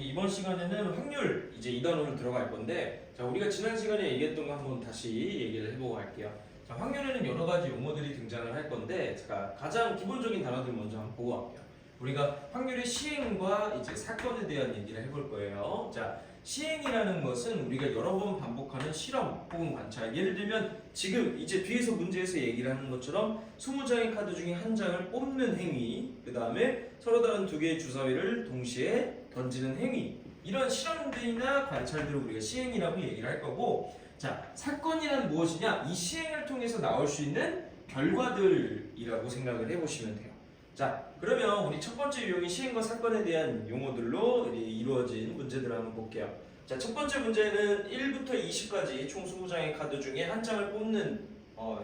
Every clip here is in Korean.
우리 이번 시간에는 확률 이제 이 단원으로 들어갈 건데, 자, 우리가 지난 시간에 얘기했던 거 한번 다시 얘기를 해보고 갈게요. 자, 확률에는 여러 가지 용어들이 등장을 할 건데, 제가 가장 기본적인 단어들 먼저 한번 보고 갈게요. 우리가 확률의 시행과 이제 사건에 대한 얘기를 해볼 거예요. 자, 시행이라는 것은 우리가 여러 번 반복하는 실험 혹은 관찰. 예를 들면 지금 이제 뒤에서 문제에서 얘기를 하는 것처럼 20장의 카드 중에 한 장을 뽑는 행위, 그 다음에 서로 다른 두 개의 주사위를 동시에 던지는 행위, 이런 실험들이나 관찰들을 우리가 시행이라고 얘기를 할 거고, 자, 사건이란 무엇이냐? 이 시행을 통해서 나올 수 있는 결과들이라고 생각을 해보시면 돼요. 자, 그러면 우리 첫 번째 유형인 시행과 사건에 대한 용어들로 이루어진 문제들을 한번 볼게요. 자, 첫 번째 문제는 1부터 20까지 총 20장의 카드 중에 한 장을 뽑는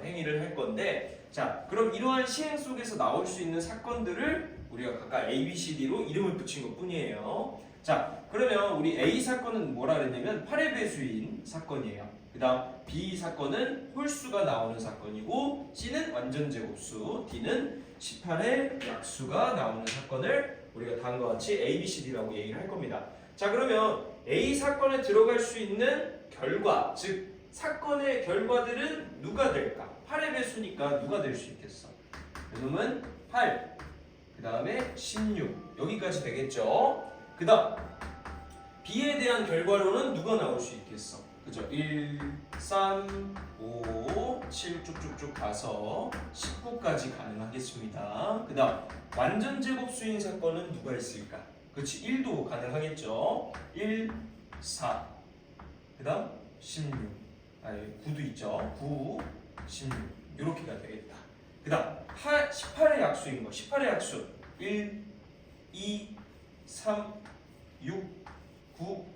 행위를 할 건데, 자, 그럼 이러한 시행 속에서 나올 수 있는 사건들을 우리가 각각 A, B, C, D로 이름을 붙인 것 뿐이에요. 자, 그러면 우리 A 사건은 뭐라 그랬냐면 8의 배수인 사건이에요. 그 다음 B 사건은 홀수가 나오는 사건이고, C는 완전 제곱수, D는 18의 약수가 나오는 사건을 우리가 다음과 같이 A, B, C, D라고 얘기를 할 겁니다. 자, 그러면 A 사건에 들어갈 수 있는 결과, 즉 사건의 결과들은 누가 될까? 8의 배수니까 누가 될 수 있겠어? 그놈은 8, 그 다음에 16, 여기까지 되겠죠? 그 다음 B에 대한 결과로는 누가 나올 수 있겠어? 그죠? 1, 3, 5, 7 쭉쭉쭉 가서 19까지 가능하겠습니다. 그 다음 완전 제곱수인 사건은 누가 있을까? 그렇지, 1도 가능하겠죠? 1, 4, 그 다음 16, 아니 9도 있죠? 9, 16, 이렇게가 되겠다. 그 다음 18의 약수인 거, 18의 약수 1, 2, 3, 6, 9,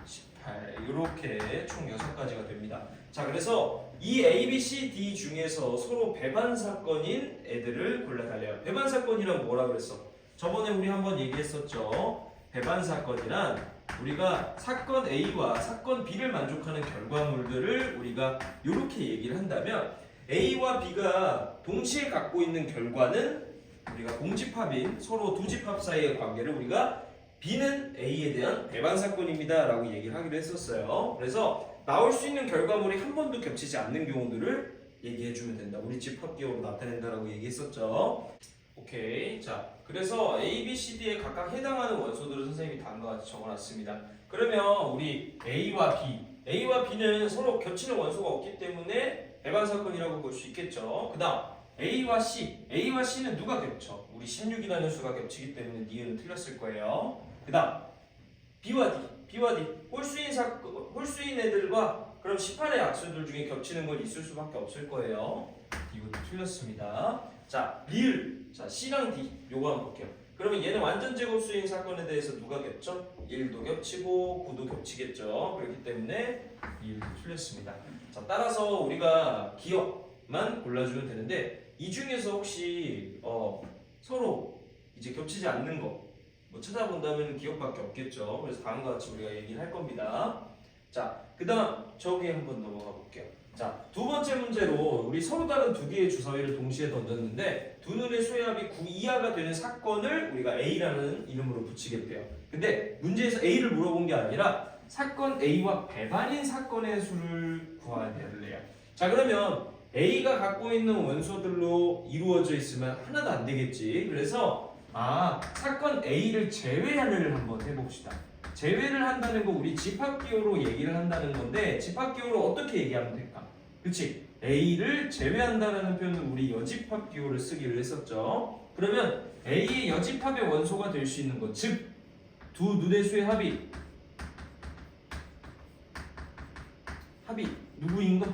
18, 이렇게 총 6가지가 됩니다. 자, 그래서 이 A, B, C, D 중에서 서로 배반 사건인 애들을 골라달래요. 배반 사건이란 뭐라 그랬어? 저번에 우리 한번 얘기했었죠. 배반 사건이란 우리가 사건 A와 사건 B를 만족하는 결과물들을 우리가 이렇게 얘기를 한다면, A와 B가 동시에 갖고 있는 결과는 우리가 공집합인 서로 두 집합 사이의 관계를 우리가 B는 A에 대한 배반 사건입니다 라고 얘기를 하기로 했었어요. 그래서 나올 수 있는 결과물이 한 번도 겹치지 않는 경우들을 얘기해주면 된다. 우리 집합기호로 나타낸다라고 얘기했었죠. 오케이. 자, 그래서 A, B, C, D에 각각 해당하는 원소들을 선생님이 다음과 같이 적어놨습니다. 그러면 우리 A와 B는 서로 겹치는 원소가 없기 때문에 배반 사건이라고 볼 수 있겠죠. 그 다음 A와 C는 누가 겹쳐? 우리 16이라는 수가 겹치기 때문에 니은 틀렸을 거예요. 그 다음 B와 D, 홀수인 애들과 그럼 18의 약수들 중에 겹치는 건 있을 수밖에 없을 거예요. 이것도 틀렸습니다. 자, 리을, 자, C랑 D 요거 한번 볼게요. 그러면 얘는 완전 제곱수인 사건에 대해서 누가 겹쳐? 1도 겹치고 9도 겹치겠죠. 그렇기 때문에 리을도 틀렸습니다. 자, 따라서 우리가 기억만 골라주면 되는데, 이 중에서 혹시 서로 이제 겹치지 않는 거 뭐 찾아본다면 기억밖에 없겠죠. 그래서 다음과 같이 우리가 얘기를 할 겁니다. 자, 그 다음 저기 한번 넘어가 볼게요. 자, 두 번째 문제로 우리 서로 다른 두 개의 주사위를 동시에 던졌는데 두 눈의 수의 합이 9 이하가 되는 사건을 우리가 A라는 이름으로 붙이겠대요. 근데 문제에서 A를 물어본 게 아니라 사건 A와 배반인 사건의 수를 구하래요. 자, 그러면 A가 갖고 있는 원소들로 이루어져 있으면 하나도 안 되겠지. 그래서 사건 A를 제외를 한번 해봅시다. 제외를 한다는 거 우리 집합기호로 얘기를 한다는 건데, 집합기호로 어떻게 얘기하면 될까? 그치? A를 제외한다는 표현은 우리 여집합기호를 쓰기로 했었죠. 그러면 A의 여집합의 원소가 될 수 있는 것, 즉 두 눈의 수의 합이 누구인 거?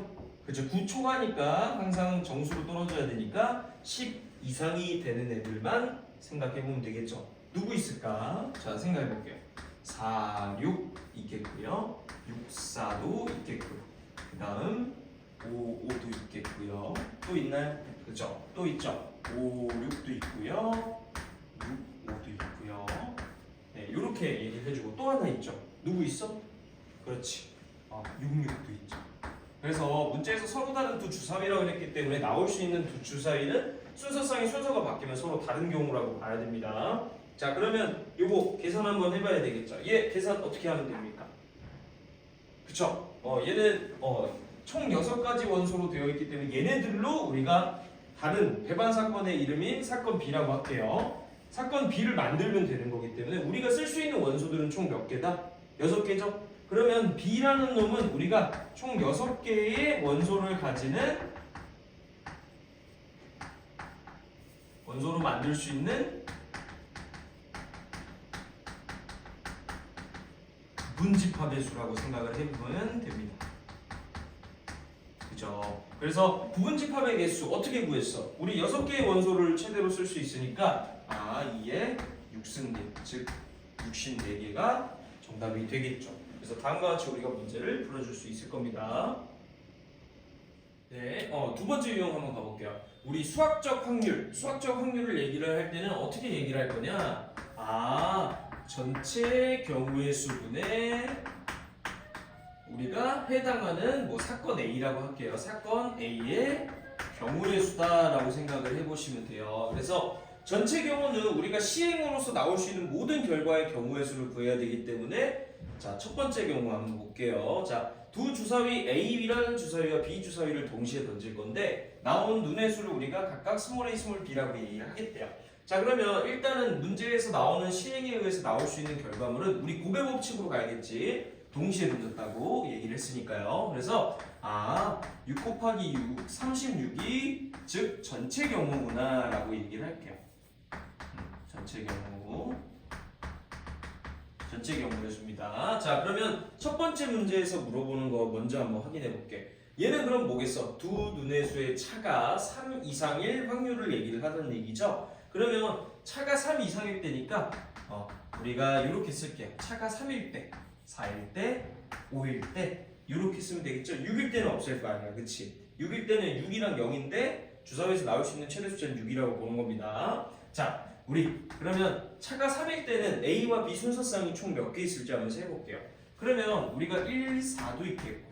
그죠? 9 초과니까 항상 정수로 떨어져야 되니까 10 이상이 되는 애들만 생각해보면 되겠죠. 누구 있을까? 자, 생각해볼게요. 4, 6 있겠고요. 6, 4도 있겠고요. 그 다음 5, 5도 있겠고요. 또 있나요? 그죠? 또 있죠? 5, 6도 있고요. 6, 5도 있고요. 네, 이렇게 얘기를 해주고, 또 하나 있죠? 누구 있어? 그렇지. 6, 6도 있죠. 그래서 문제에서 서로 다른 두 주사위라고 했기 때문에 나올 수 있는 두 주사위는 순서상의 순서가 바뀌면 서로 다른 경우라고 봐야 됩니다. 자, 그러면 요거 계산 한번 해봐야 되겠죠. 얘 계산 어떻게 하면 됩니까? 그쵸? 얘는 총 6가지 원소로 되어 있기 때문에 얘네들로 우리가 다른 배반 사건의 이름인 사건 B라고 할게요. 사건 B를 만들면 되는 거기 때문에 우리가 쓸 수 있는 원소들은 총 몇 개다? 6개죠? 그러면 B라는 놈은 우리가 총 6개의 원소를 가지는 원소로 만들 수 있는 부분집합의 수라고 생각을 해보면 됩니다. 그죠? 그래서 부분집합의 개수 어떻게 구했어? 우리 6개의 원소를 최대로 쓸 수 있으니까 2에 6승 4, 즉 64개가 정답이 되겠죠. 그래서 다음과 같이 우리가 문제를 풀어줄 수 있을 겁니다. 네, 두 번째 유형 한번 가볼게요. 우리 수학적 확률을 얘기를 할 때는 어떻게 얘기를 할 거냐? 전체 경우의 수분에 우리가 해당하는 사건 A라고 할게요. 사건 A의 경우의 수다라고 생각을 해보시면 돼요. 그래서 전체 경우는 우리가 시행으로서 나올 수 있는 모든 결과의 경우의 수를 구해야 되기 때문에 자, 첫 번째 경우 한번 볼게요. 자, 두 주사위 A라는 주사위와 B 주사위를 동시에 던질 건데 나온 눈의 수를 우리가 각각 스몰 a, 스몰 b라고 얘기를 하겠대요. 자, 그러면 일단은 문제에서 나오는 시행에 의해서 나올 수 있는 결과물은 우리 곱의 법칙으로 가야겠지. 동시에 던졌다고 얘기를 했으니까요. 그래서 6 곱하기 6, 36이 즉 전체 경우구나 라고 얘기를 할게요. 전체 경우의 수입니다. 자, 그러면 첫 번째 문제에서 물어보는 거 먼저 한번 확인해 볼게. 얘는 그럼 뭐겠어? 두 눈의 수의 차가 3 이상일 확률을 얘기를 하는 얘기죠. 그러면 차가 3 이상일 때니까 우리가 이렇게 쓸게요. 차가 3일 때, 4일 때, 5일 때 이렇게 쓰면 되겠죠. 6일 때는 없을 거 아니야, 그치? 6일 때는 6이랑 0인데 주사위에서 나올 수 있는 최대 숫자는 6이라고 보는 겁니다. 자, 우리 그러면 차가 3일 때는 A와 B 순서쌍이 총 몇 개 있을지 한번 해볼게요. 그러면 우리가 1, 4도 있겠고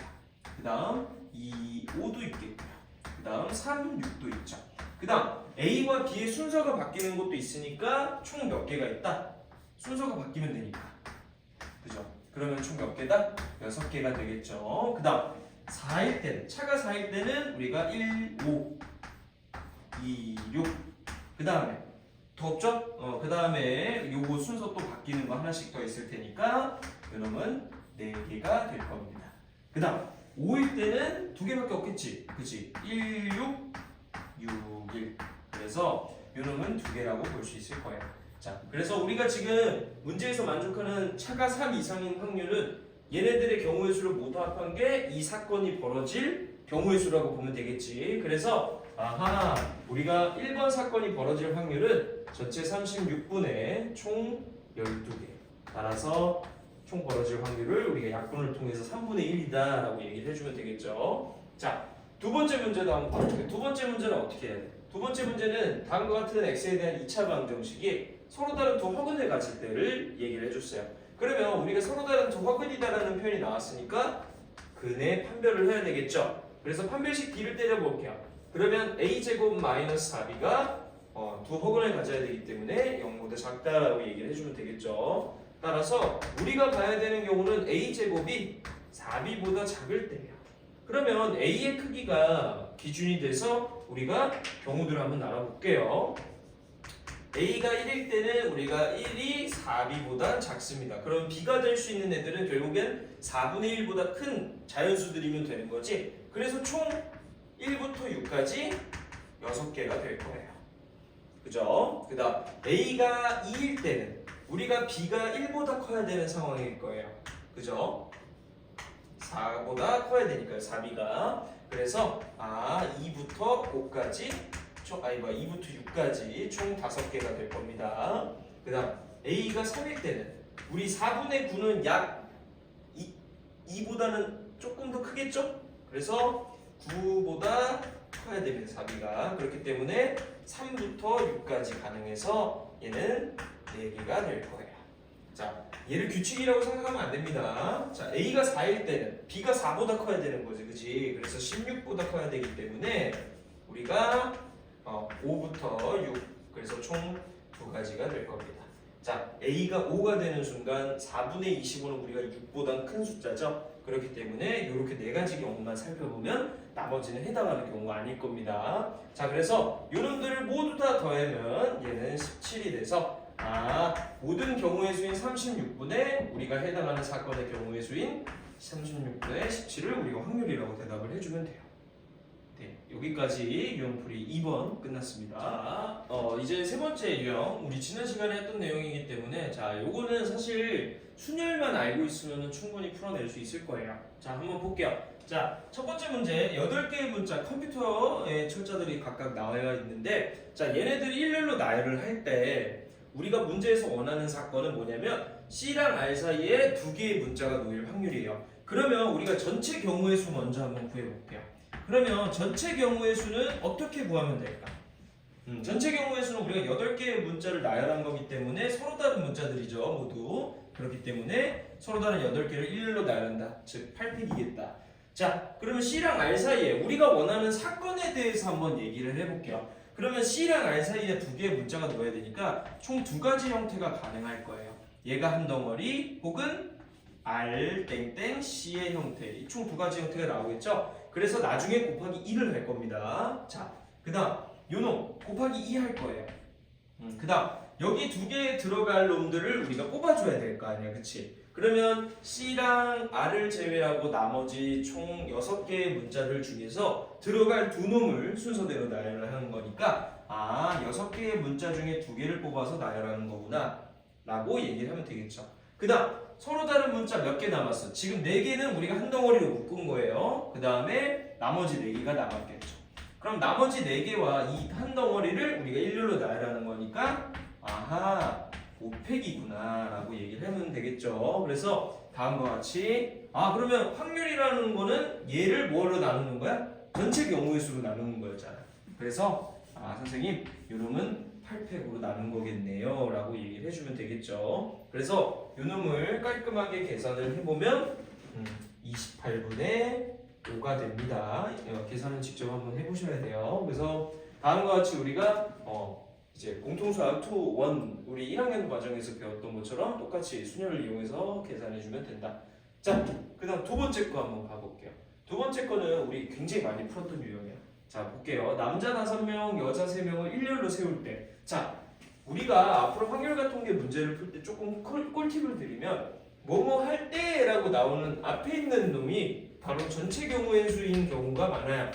그 다음 2, 5도 있겠고요. 그 다음 3, 6도 있죠. 그 다음 A와 B의 순서가 바뀌는 것도 있으니까 총 몇 개가 있다? 순서가 바뀌면 되니까. 그죠? 그러면 총 몇 개다? 6개가 되겠죠. 그 다음 4일 때는 차가 4일 때는 우리가 1, 5, 2, 6 그 다음에 더 없죠? 그 다음에 요거 순서 또 바뀌는 거 하나씩 더 있을 테니까 요놈은 4개가 될 겁니다. 그 다음 5일 때는 2개밖에 없겠지? 그치? 1, 6, 6, 1 그래서 요놈은 2개라고 볼 수 있을 거예요. 자, 그래서 우리가 지금 문제에서 만족하는 차가 3 이상인 확률은 얘네들의 경우의 수를 모두 합한 게 이 사건이 벌어질 경우의 수라고 보면 되겠지. 그래서 우리가 1번 사건이 벌어질 확률은 전체 36분의 총 12개 따라서 총 벌어질 확률을 우리가 약분을 통해서 3분의 1이다 라고 얘기를 해주면 되겠죠. 자, 두 번째 문제도 한번 봐볼게요. 두 번째 문제는 어떻게 해야 돼? 두 번째 문제는 다음과 같은 x에 대한 2차 방정식이 서로 다른 두 허근을 가질 때를 얘기를 해줬어요. 그러면 우리가 서로 다른 두 허근이다라는 표현이 나왔으니까 근의 판별을 해야 되겠죠. 그래서 판별식 D를 때려볼게요. 그러면 a제곱 마이너스 4b가 두 허근을 가져야 되기 때문에 0보다 작다라고 얘기를 해주면 되겠죠. 따라서 우리가 봐야 되는 경우는 a제곱이 4b보다 작을 때예요. 그러면 a의 크기가 기준이 돼서 우리가 경우들을 한번 나눠볼게요. a가 1일 때는 우리가 1이 4b보다 작습니다. 그럼 b가 될 수 있는 애들은 결국엔 4분의 1보다 큰 자연수들이면 되는 거지. 그래서 총 1부터 6까지 6개가 될 거예요. 그죠? 그 다음 a가 2일 때는 우리가 b가 1보다 커야 되는 상황일 거예요. 그죠? 4보다 커야 되니까요. 4b가. 그래서 2부터 5까지 2부터 6까지 총 5개가 될 겁니다. 그 다음 a가 3일 때는 우리 4분의 9는 약 2보다는 조금 더 크겠죠? 그래서 9보다 커야 됩니다. 4b가. 그렇기 때문에 3부터 6까지 가능해서 얘는 4개가 될 거예요. 자, 얘를 규칙이라고 생각하면 안 됩니다. 자, a가 4일 때는 b가 4보다 커야 되는 거지, 그치? 그래서 16보다 커야 되기 때문에 우리가 5부터 6, 그래서 총 2가지가 될 겁니다. 자, A가 5가 되는 순간 4분의 25는 우리가 6보다 큰 숫자죠. 그렇기 때문에 이렇게 네 가지 경우만 살펴보면 나머지는 해당하는 경우가 아닐 겁니다. 자, 그래서 이놈들을 모두 다 더하면 얘는 17이 돼서 모든 경우의 수인 36분의 우리가 해당하는 사건의 경우의 수인 36분의 17을 우리가 확률이라고 대답을 해주면 돼요. 네, 여기까지 유형풀이 2번 끝났습니다. 이제 세 번째 유형, 우리 지난 시간에 했던 내용이기 때문에 자, 요거는 사실 순열만 알고 있으면 충분히 풀어낼 수 있을 거예요. 자, 한번 볼게요. 자, 첫 번째 문제 8개의 문자 컴퓨터의 철자들이 각각 나와 있는데 자, 얘네들이 일렬로 나열을 할 때 우리가 문제에서 원하는 사건은 뭐냐면 C랑 R 사이에 2개의 문자가 놓일 확률이에요. 그러면 우리가 전체 경우의 수 먼저 한번 구해볼게요. 그러면 전체 경우의 수는 어떻게 구하면 될까? 전체 경우의 수는 우리가 8개의 문자를 나열한 거기 때문에 서로 다른 문자들이죠, 모두. 그렇기 때문에 서로 다른 8개를 일렬로 나열한다. 즉 8팩이겠다. 자, 그러면 C랑 R 사이에 우리가 원하는 사건에 대해서 한번 얘기를 해볼게요. 그러면 C랑 R 사이에 2개의 문자가 넣어야 되니까 총 2가지 형태가 가능할 거예요. 얘가 한 덩어리 혹은 R 땡땡 C의 형태. 총 2가지 형태가 나오겠죠? 그래서 나중에 곱하기 2를 할 겁니다. 자, 그 다음 요놈 곱하기 2 할 거예요. 그 다음 여기 2개에 들어갈 놈들을 우리가 뽑아줘야 될 거 아니야, 그치? 그러면 C랑 R을 제외하고 나머지 총 6개의 문자들 중에서 들어갈 2놈을 순서대로 나열을 하는 거니까 6개의 문자 중에 2개를 뽑아서 나열하는 거구나 라고 얘기를 하면 되겠죠. 그 다음 서로 다른 문자 몇 개 남았어? 지금 4개는 우리가 한 덩어리로 묶은 거예요. 그 다음에 나머지 4개가 남았겠죠. 그럼 나머지 4개와 이 한 덩어리를 우리가 일렬로 나열하는 거니까 5팩이구나 라고 얘기를 하면 되겠죠. 그래서 다음과 같이 그러면 확률이라는 거는 얘를 뭐로 나누는 거야? 전체 경우의 수로 나누는 거였잖아. 그래서 선생님 요놈은 8팩으로 나눈 거겠네요 라고 얘기를 해주면 되겠죠. 그래서 요놈을 깔끔하게 계산을 해보면 28분의 5가 됩니다. 계산은 직접 한번 해보셔야 돼요. 그래서 다음과 같이 우리가 이제 공통수학 2, 1 우리 1학년 과정에서 배웠던 것처럼 똑같이 순열을 이용해서 계산해주면 된다. 자, 그 다음 두 번째 거 한번 봐볼게요. 두 번째 거는 우리 굉장히 많이 풀었던 유형이야. 자, 볼게요. 남자 5명, 여자 3명을 일렬로 세울 때 자, 우리가 앞으로 확률과통계 문제를 풀 때 조금 꿀팁을 드리면 뭐뭐 할 때라고 나오는 앞에 있는 놈이 바로 전체 경우의 수인 경우가 많아요.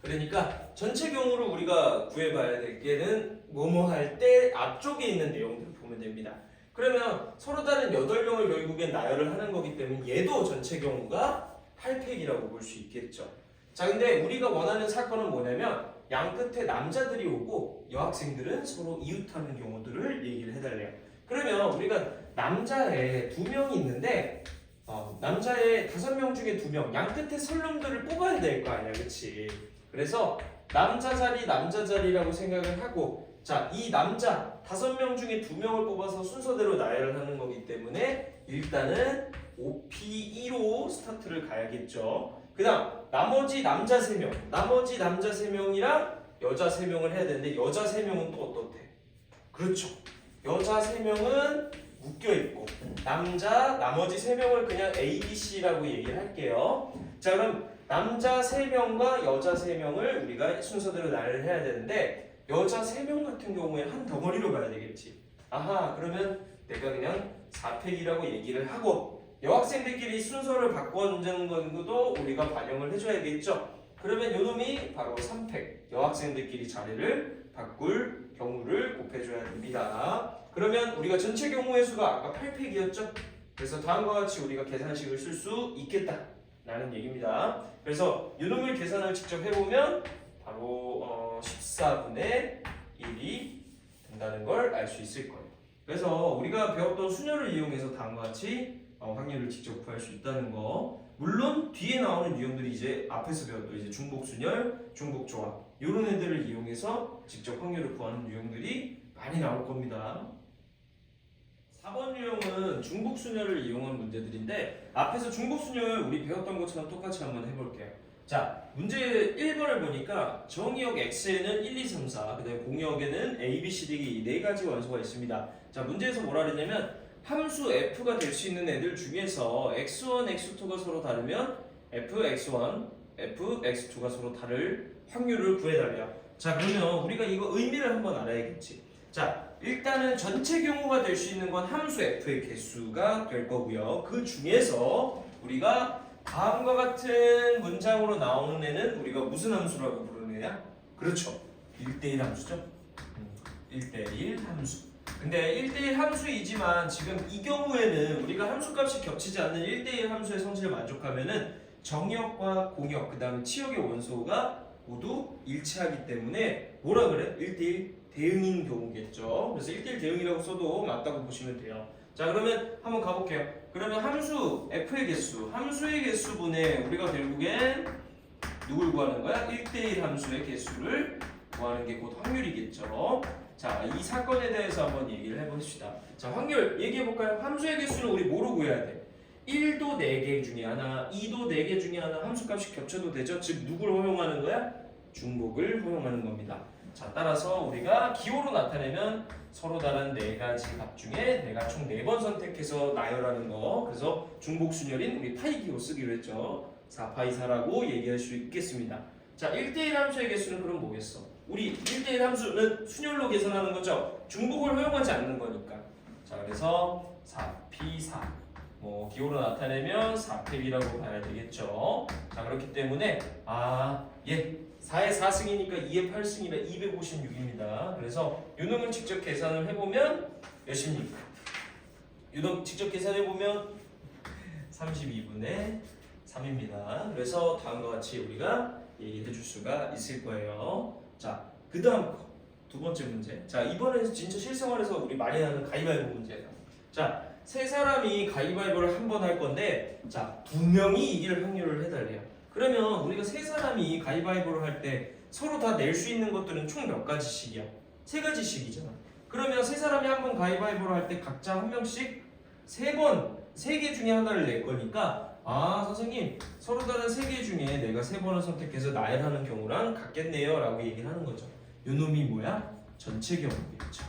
그러니까 전체 경우를 우리가 구해봐야 될 게는 뭐뭐 할 때 앞쪽에 있는 내용들을 보면 됩니다. 그러면 서로 다른 8명을 결국엔 나열을 하는 거기 때문에 얘도 전체 경우가 8팩이라고 볼 수 있겠죠. 자, 근데 우리가 원하는 사건은 뭐냐면 양 끝에 남자들이 오고 여학생들은 서로 이웃하는 경우들을 얘기를 해달래요. 그러면 우리가 남자에 2명이 있는데 남자의 5명 중에 2명 양 끝에 설 놈들을 뽑아야 될 거 아니야, 그치? 그래서 남자 자리라고 생각을 하고 자, 이 남자 5명 중에 2명을 뽑아서 순서대로 나열을 하는 거기 때문에 일단은 5P2로 스타트를 가야겠죠. 그 다음 나머지 남자 3명이랑 여자 3명을 해야 되는데 여자 3명은 또 어떻대? 그렇죠. 여자 3명은 묶여있고 나머지 3명을 그냥 A, B, C라고 얘기를 할게요. 자, 그럼 남자 3명과 여자 3명을 우리가 순서대로 나열을 해야 되는데 여자 3명 같은 경우에 한 덩어리로 봐야 되겠지. 그러면 내가 그냥 4팩이라고 얘기를 하고 여학생들끼리 순서를 바꿔주는 것도 우리가 반영을 해줘야겠죠. 그러면 요놈이 바로 3팩 여학생들끼리 자리를 바꿀 경우를 곱해줘야 됩니다. 그러면 우리가 전체 경우의 수가 아까 8팩이었죠. 그래서 다음과 같이 우리가 계산식을 쓸 수 있겠다 라는 얘기입니다. 그래서 요놈을 계산을 직접 해보면 바로 14분의 1이 된다는 걸 알 수 있을 거예요. 그래서 우리가 배웠던 순열을 이용해서 다음과 같이 확률을 직접 구할 수 있다는 거. 물론 뒤에 나오는 유형들이 이제 앞에서 배웠던 이제 중복순열, 중복조합 이런 애들을 이용해서 직접 확률을 구하는 유형들이 많이 나올 겁니다. 4번 유형은 중복순열을 이용한 문제들인데 앞에서 중복순열 우리 배웠던 것처럼 똑같이 한번 해볼게요. 자, 문제 1번을 보니까 정의역 X에는 1, 2, 3, 4, 그 다음에 공역에는 A, B, C, D 네 가지 원소가 있습니다. 자, 문제에서 뭐라 그랬냐면 함수 F가 될 수 있는 애들 중에서 X1, X2가 서로 다르면 F, X1, F, X2가 서로 다를 확률을 구해달래요. 자, 그러면 우리가 이거 의미를 한번 알아야겠지. 자, 일단은 전체 경우가 될 수 있는 건 함수 F의 개수가 될 거고요. 그 중에서 우리가 다음과 같은 문장으로 나오는 애는 우리가 무슨 함수라고 부르는 애야? 그렇죠. 1대1 함수죠. 1대1 함수. 근데 1대1 함수이지만 지금 이 경우에는 우리가 함수값이 겹치지 않는 1대1 함수의 성질을 만족하면은 정역과 공역, 그 다음에 치역의 원소가 모두 일치하기 때문에 뭐라 그래? 1대1 대응인 경우겠죠. 그래서 1대1 대응이라고 써도 맞다고 보시면 돼요. 자, 그러면 한번 가볼게요. 그러면 함수 F의 개수, 함수의 개수분의 우리가 결국엔 누굴 구하는 거야? 1대1 함수의 개수를 구하는 게 곧 확률이겠죠. 자, 이 사건에 대해서 한번 얘기를 해봅시다. 자, 확률 얘기해볼까요? 함수의 개수는 우리 뭐로 구해야 돼? 1도 4개 중에 하나, 2도 4개 중에 하나 함수값이 겹쳐도 되죠? 즉 누굴 허용하는 거야? 중복을 허용하는 겁니다. 자, 따라서 우리가 기호로 나타내면 서로 다른 4가지 값 중에 내가 총 4번 선택해서 나열하는 거, 그래서 중복순열인 우리 파이 기호 쓰기로 했죠. 4파이 4라고 얘기할 수 있겠습니다. 자, 1대1 함수의 개수는 그럼 뭐겠어? 우리 1대1 함수는 순열로 계산하는 거죠. 중복을 허용하지 않는 거니까. 자, 그래서 4p 4 기호로 나타내면 4팩이라고 봐야 되겠죠. 자, 그렇기 때문에 4의 4승이니까 2의 8승이라 256입니다. 그래서 요놈을 직접 계산을 해보면 몇입니까? 요놈 직접 계산해보면 32분의 3입니다. 그래서 다음과 같이 우리가 얘기해 줄 수가 있을 거예요. 자, 그 다음 거, 두 번째 문제. 자, 이번엔 진짜 실생활에서 우리 많이 하는 가위바위보 문제예요. 자, 세 사람이 가위바위보를 한 번 할 건데, 자, 2명이 이길 확률을 해달래요. 그러면 우리가 세 사람이 가위바위보를 할 때 서로 다 낼 수 있는 것들은 총 몇 가지씩이야? 3가지씩이잖아. 그러면 세 사람이 한 번 가위바위보를 할 때 각자 한 명씩 3개 중에 하나를 낼 거니까 선생님 서로 다른 3개 중에 내가 3번을 선택해서 나열하는 경우랑 같겠네요 라고 얘기를 하는 거죠. 요 놈이 뭐야? 전체 경우겠죠.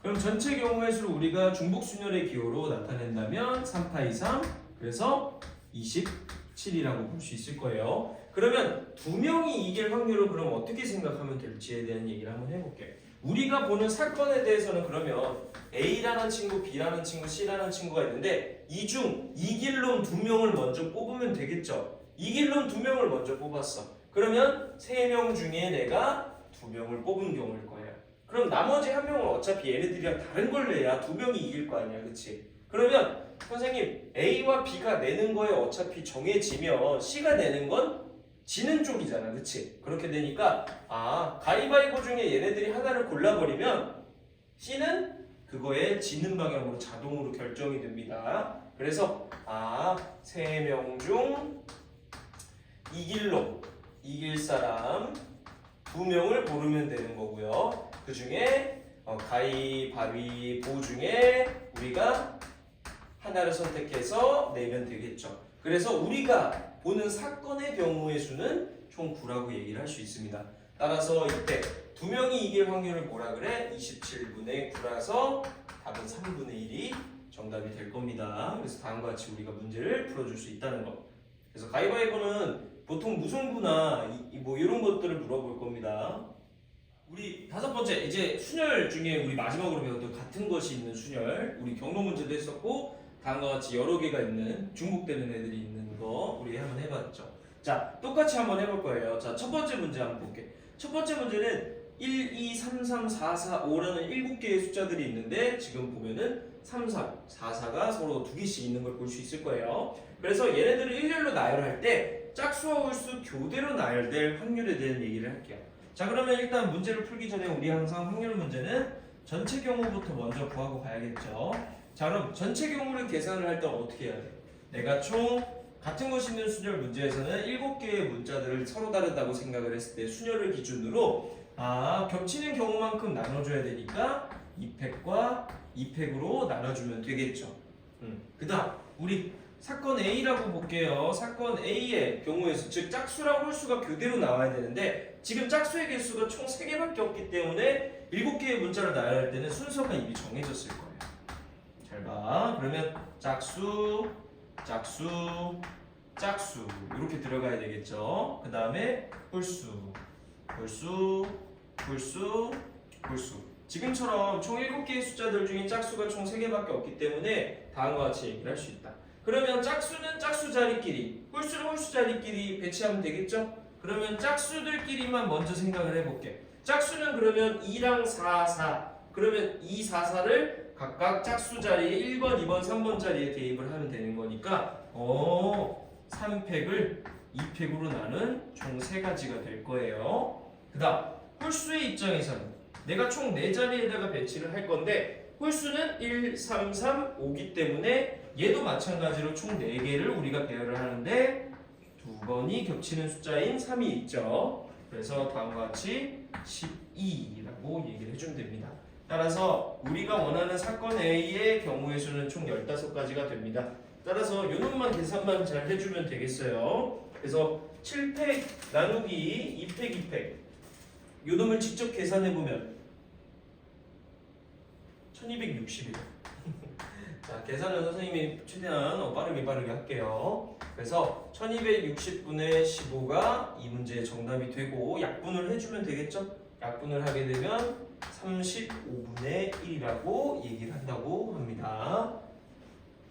그럼 전체 경우의 수를 우리가 중복순열의 기호로 나타낸다면 3파이 3, 그래서 27이라고 볼 수 있을 거예요. 그러면 2명이 이길 확률을 그럼 어떻게 생각하면 될지에 대한 얘기를 한번 해볼게요. 우리가 보는 사건에 대해서는 그러면 A라는 친구, B라는 친구, C라는 친구가 있는데 이 중 이길 놈 2명을 먼저 뽑으면 되겠죠. 이길 놈 2명을 먼저 뽑았어. 그러면 3명 중에 내가 2명을 뽑은 경우일 거예요. 그럼 나머지 1명은 어차피 얘네들이랑 다른 걸 내야 2명이 이길 거 아니야, 그치? 그러면 선생님 A와 B가 내는 거에 어차피 정해지면 C가 내는 건 지는 쪽이잖아, 그치? 그렇게 되니까 가위바위보 중에 얘네들이 하나를 골라버리면 C는 그거에 지는 방향으로 자동으로 결정이 됩니다. 그래서 3명 중 이길 사람 2명을 고르면 되는 거고요. 그 중에 가위바위보 중에 우리가 하나를 선택해서 내면 되겠죠. 그래서 우리가 보는 사건의 경우의 수는 총 9라고 얘기를 할 수 있습니다. 따라서 이때 2명이 이길 확률을 뭐라 그래? 27분의 9라서 답은 3분의 1이 정답이 될 겁니다. 그래서 다음과 같이 우리가 문제를 풀어줄 수 있다는 것. 그래서 가위바위보는 보통 무승부나 이런 것들을 물어볼 겁니다. 우리 5번째 이제 순열 중에 우리 마지막으로 배웠던 같은 것이 있는 순열, 우리 경로 문제도 했었고 다음과 같이 여러 개가 있는 중복되는 애들이 있는 거 우리 한번 해봤죠. 자, 똑같이 한번 해볼 거예요. 자, 첫 번째 문제 한번 볼게. 첫 번째 문제는 1, 2, 3, 3, 4, 4, 5라는 7개의 숫자들이 있는데 지금 보면은 3, 3, 4, 4가 서로 2개씩 있는 걸 볼 수 있을 거예요. 그래서 얘네들을 일렬로 나열할 때 짝수와 홀수 교대로 나열될 확률에 대한 얘기를 할게요. 자, 그러면 일단 문제를 풀기 전에 우리 항상 확률 문제는 전체 경우부터 먼저 구하고 가야겠죠. 자, 그럼 전체 경우를 계산을 할 때 어떻게 해야 돼? 내가 총 같은 것이 있는 순열 문제에서는 7개의 문자들을 서로 다르다고 생각을 했을 때 순열을 기준으로 겹치는 경우만큼 나눠줘야 되니까 2팩과 2팩으로 나눠주면 되겠죠. 그 다음 우리 사건 A라고 볼게요. 사건 A의 경우에서 즉 짝수랑 홀수가 교대로 나와야 되는데 지금 짝수의 개수가 총 3개밖에 없기 때문에 7개의 문자를 나열할 때는 순서가 이미 정해졌을 거예요. 잘 봐. 그러면 짝수, 짝수, 짝수 이렇게 들어가야 되겠죠. 그 다음에 홀수, 홀수, 홀수, 홀수. 지금처럼 총 7개의 숫자들 중에 짝수가 총 3개밖에 없기 때문에 다음과 같이 얘기를 할 수 있다. 그러면 짝수는 짝수 자리끼리, 홀수는 홀수 자리끼리 배치하면 되겠죠? 그러면 짝수들끼리만 먼저 생각을 해볼게. 짝수는 그러면 2랑 4, 4. 그러면 2, 4, 4를 각각 짝수 자리에 1번, 2번, 3번 자리에 대입을 하면 되는 거니까 3팩을 2팩으로 나눈 총 3가지가 될 거예요. 그 다음 홀수의 입장에서는 내가 총 4자리에다가 배치를 할 건데 홀수는 1, 3, 3, 5기 때문에 얘도 마찬가지로 총 4개를 우리가 배열을 하는데 2번이 겹치는 숫자인 3이 있죠. 그래서 다음과 같이 12라고 얘기를 해주면 됩니다. 따라서 우리가 원하는 사건 A의 경우의 수는 총 15가지가 됩니다. 따라서 요 놈만 계산만 잘 해주면 되겠어요. 그래서 7팩 나누기 2팩 2팩 요 놈을 직접 계산해보면 1260이에요. 자, 계산은 선생님이 최대한 빠르게 할게요. 그래서 1260분의 15가 이 문제의 정답이 되고 약분을 해주면 되겠죠? 약분을 하게 되면 35분의 1이라고 얘기를 한다고 합니다.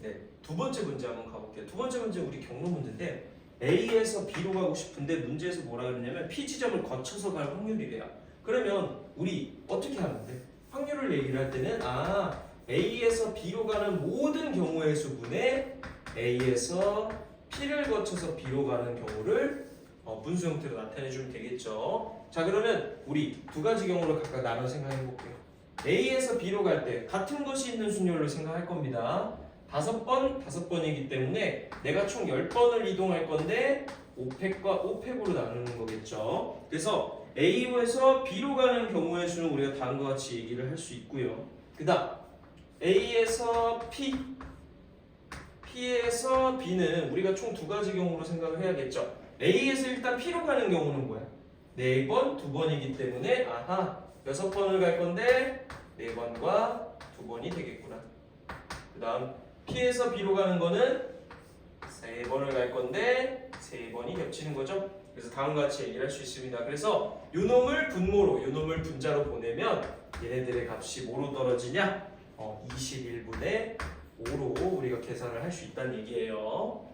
네, 두 번째 문제 한번 가볼게요. 두 번째 문제 우리 경로 문제인데 A에서 B로 가고 싶은데 문제에서 뭐라 그러냐면 P 지점을 거쳐서 갈 확률이래요. 그러면 우리 어떻게 하면 돼? 확률을 얘기를 할 때는 A에서 B로 가는 모든 경우의 수분에 A에서 P를 거쳐서 B로 가는 경우를 분수 형태로 나타내주면 되겠죠. 자, 그러면 우리 두 가지 경우를 각각 나눠 생각해 볼게요. A에서 B로 갈 때 같은 것이 있는 순열로 생각할 겁니다. 5번이기 때문에 내가 총 10번을 이동할 건데 5팩과 5팩으로 나누는 거겠죠. 그래서 A에서 B로 가는 경우의 수는 우리가 다음과 같이 얘기를 할 수 있고요. 그 다음 A에서 P, P에서 B는 우리가 총 2가지 경우로 생각을 해야겠죠. A에서 일단 P로 가는 경우는 뭐야? 4번, 2번이기 때문에 6번을 갈 건데 4번과 2번이 되겠구나. 그 다음 P에서 B로 가는 거는 3번을 갈 건데 3번이 겹치는 거죠. 그래서 다음과 같이 얘기를 할 수 있습니다. 그래서 요 놈을 분모로, 요 놈을 분자로 보내면 얘네들의 값이 뭐로 떨어지냐? 21분의 5로 우리가 계산을 할 수 있다는 얘기예요.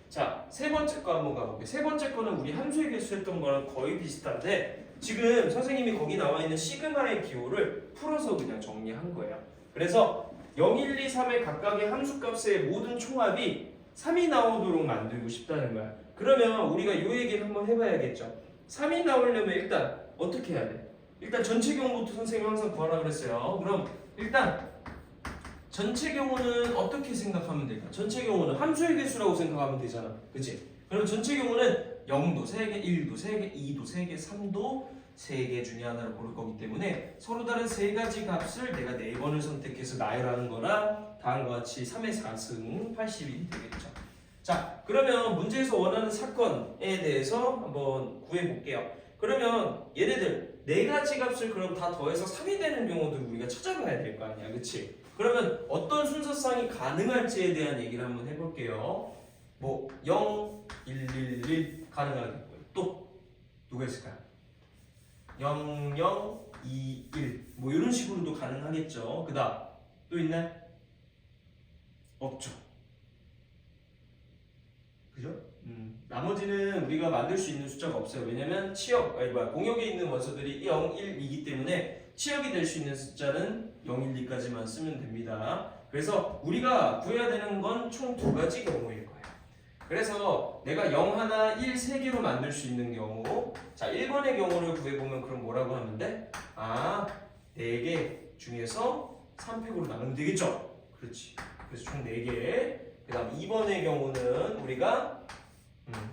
자, 세 번째 거 한번 가볼게요. 세 번째 거는 우리 함수의 개수 했던 거랑 거의 비슷한데 지금 선생님이 거기 나와 있는 시그마의 기호를 풀어서 그냥 정리한 거예요. 그래서 0, 1, 2, 3의 각각의 함수값의 모든 총합이 3이 나오도록 만들고 싶다는 거야. 그러면 우리가 이 얘기를 한번 해봐야겠죠. 3이 나오려면 일단 어떻게 해야 돼? 일단 전체 경우부터 선생님이 항상 구하라 그랬어요. 그럼 일단 전체 경우는 어떻게 생각하면 될까? 전체 경우는 함수의 개수라고 생각하면 되잖아. 그치? 그럼 전체 경우는 0도 3개, 1도 3개, 2도 3개, 3도 3개 중에 하나를 고를 거기 때문에 서로 다른 3가지 값을 내가 4번을 선택해서 나열하는 거라 다음과 같이 3의 4승 80이 되겠죠. 자, 그러면 문제에서 원하는 사건에 대해서 한번 구해볼게요. 그러면 얘네들 4가지 값을 그럼 다 더해서 3이 되는 경우들을 우리가 찾아봐야 될 거 아니야. 그치? 그러면 어떤 순서상이 가능할지에 대한 얘기를 한번 해볼게요. 뭐 0, 1, 1, 1 가능하겠고요. 또 누가 있을까요? 0, 0, 2, 1 뭐 이런 식으로도 가능하겠죠. 그 다음 또 있나요? 없죠. 그죠? 나머지는 우리가 만들 수 있는 숫자가 없어요. 왜냐면 공역에 있는 원소들이 0, 1이기 때문에 치역이 될 수 있는 숫자는 0, 1, 2까지만 쓰면 됩니다. 그래서 우리가 구해야 되는 건 총 2가지 경우일 거예요. 그래서 내가 0 하나, 1 3개로 만들 수 있는 경우, 자 1번의 경우를 구해보면 그럼 뭐라고 하면 돼? 4개 중에서 3팩으로 나누면 되겠죠? 그렇지. 그래서 총 4개. 그 다음 2번의 경우는 우리가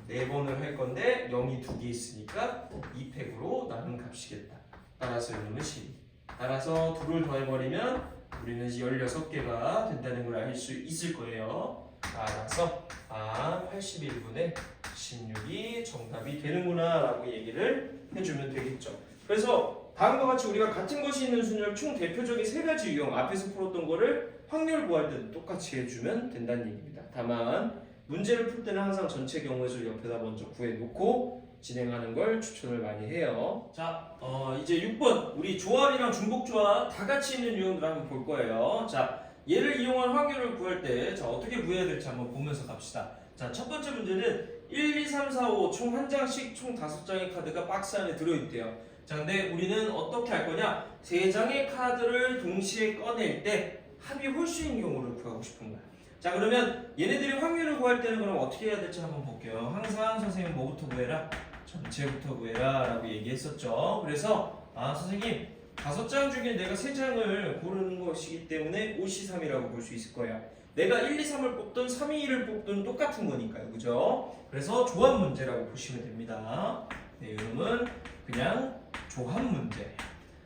4번을 할 건데 0이 2개 있으니까 2팩으로 나눈 값이겠다. 따라서 이놈은 12. 따라서 2를 더해버리면 우리는 16개가 된다는 걸 알 수 있을 거예요. 알아서 81분의 16이 정답이 되는구나 라고 얘기를 해주면 되겠죠. 그래서 다음과 같이 우리가 같은 것이 있는 순열 총 대표적인 세 가지 유형 앞에서 풀었던 거를 확률 구할 때도 똑같이 해주면 된다는 얘기입니다. 다만 문제를 풀 때는 항상 전체 경우의 수를 옆에다 먼저 구해놓고 진행하는 걸 추천을 많이 해요. 자, 이제 6번 우리 조합이랑 중복조합 다 같이 있는 유형들 한번 볼 거예요. 자, 얘를 이용한 확률을 구할 때 자, 어떻게 구해야 될지 한번 보면서 갑시다. 자, 첫 번째 문제는 1, 2, 3, 4, 5 총 한 장씩 총 5장의 카드가 박스 안에 들어있대요. 자, 근데 우리는 어떻게 할 거냐? 3장의 카드를 동시에 꺼낼 때 합이 홀수인 경우를 구하고 싶은 거야. 자, 그러면 얘네들이 확률을 구할 때는 그럼 어떻게 해야 될지 한번 볼게요. 항상 선생님 뭐부터 구해라? 전체부터 구해라 라고 얘기했었죠. 그래서 선생님 5장 중에 내가 3장을 고르는 것이기 때문에 5C3이라고 볼 수 있을 거예요. 내가 1, 2, 3을 뽑든 3, 2, 1을 뽑든 똑같은 거니까요. 그죠? 그래서 조합 문제라고 보시면 됩니다. 네, 이름은 그냥 조합 문제.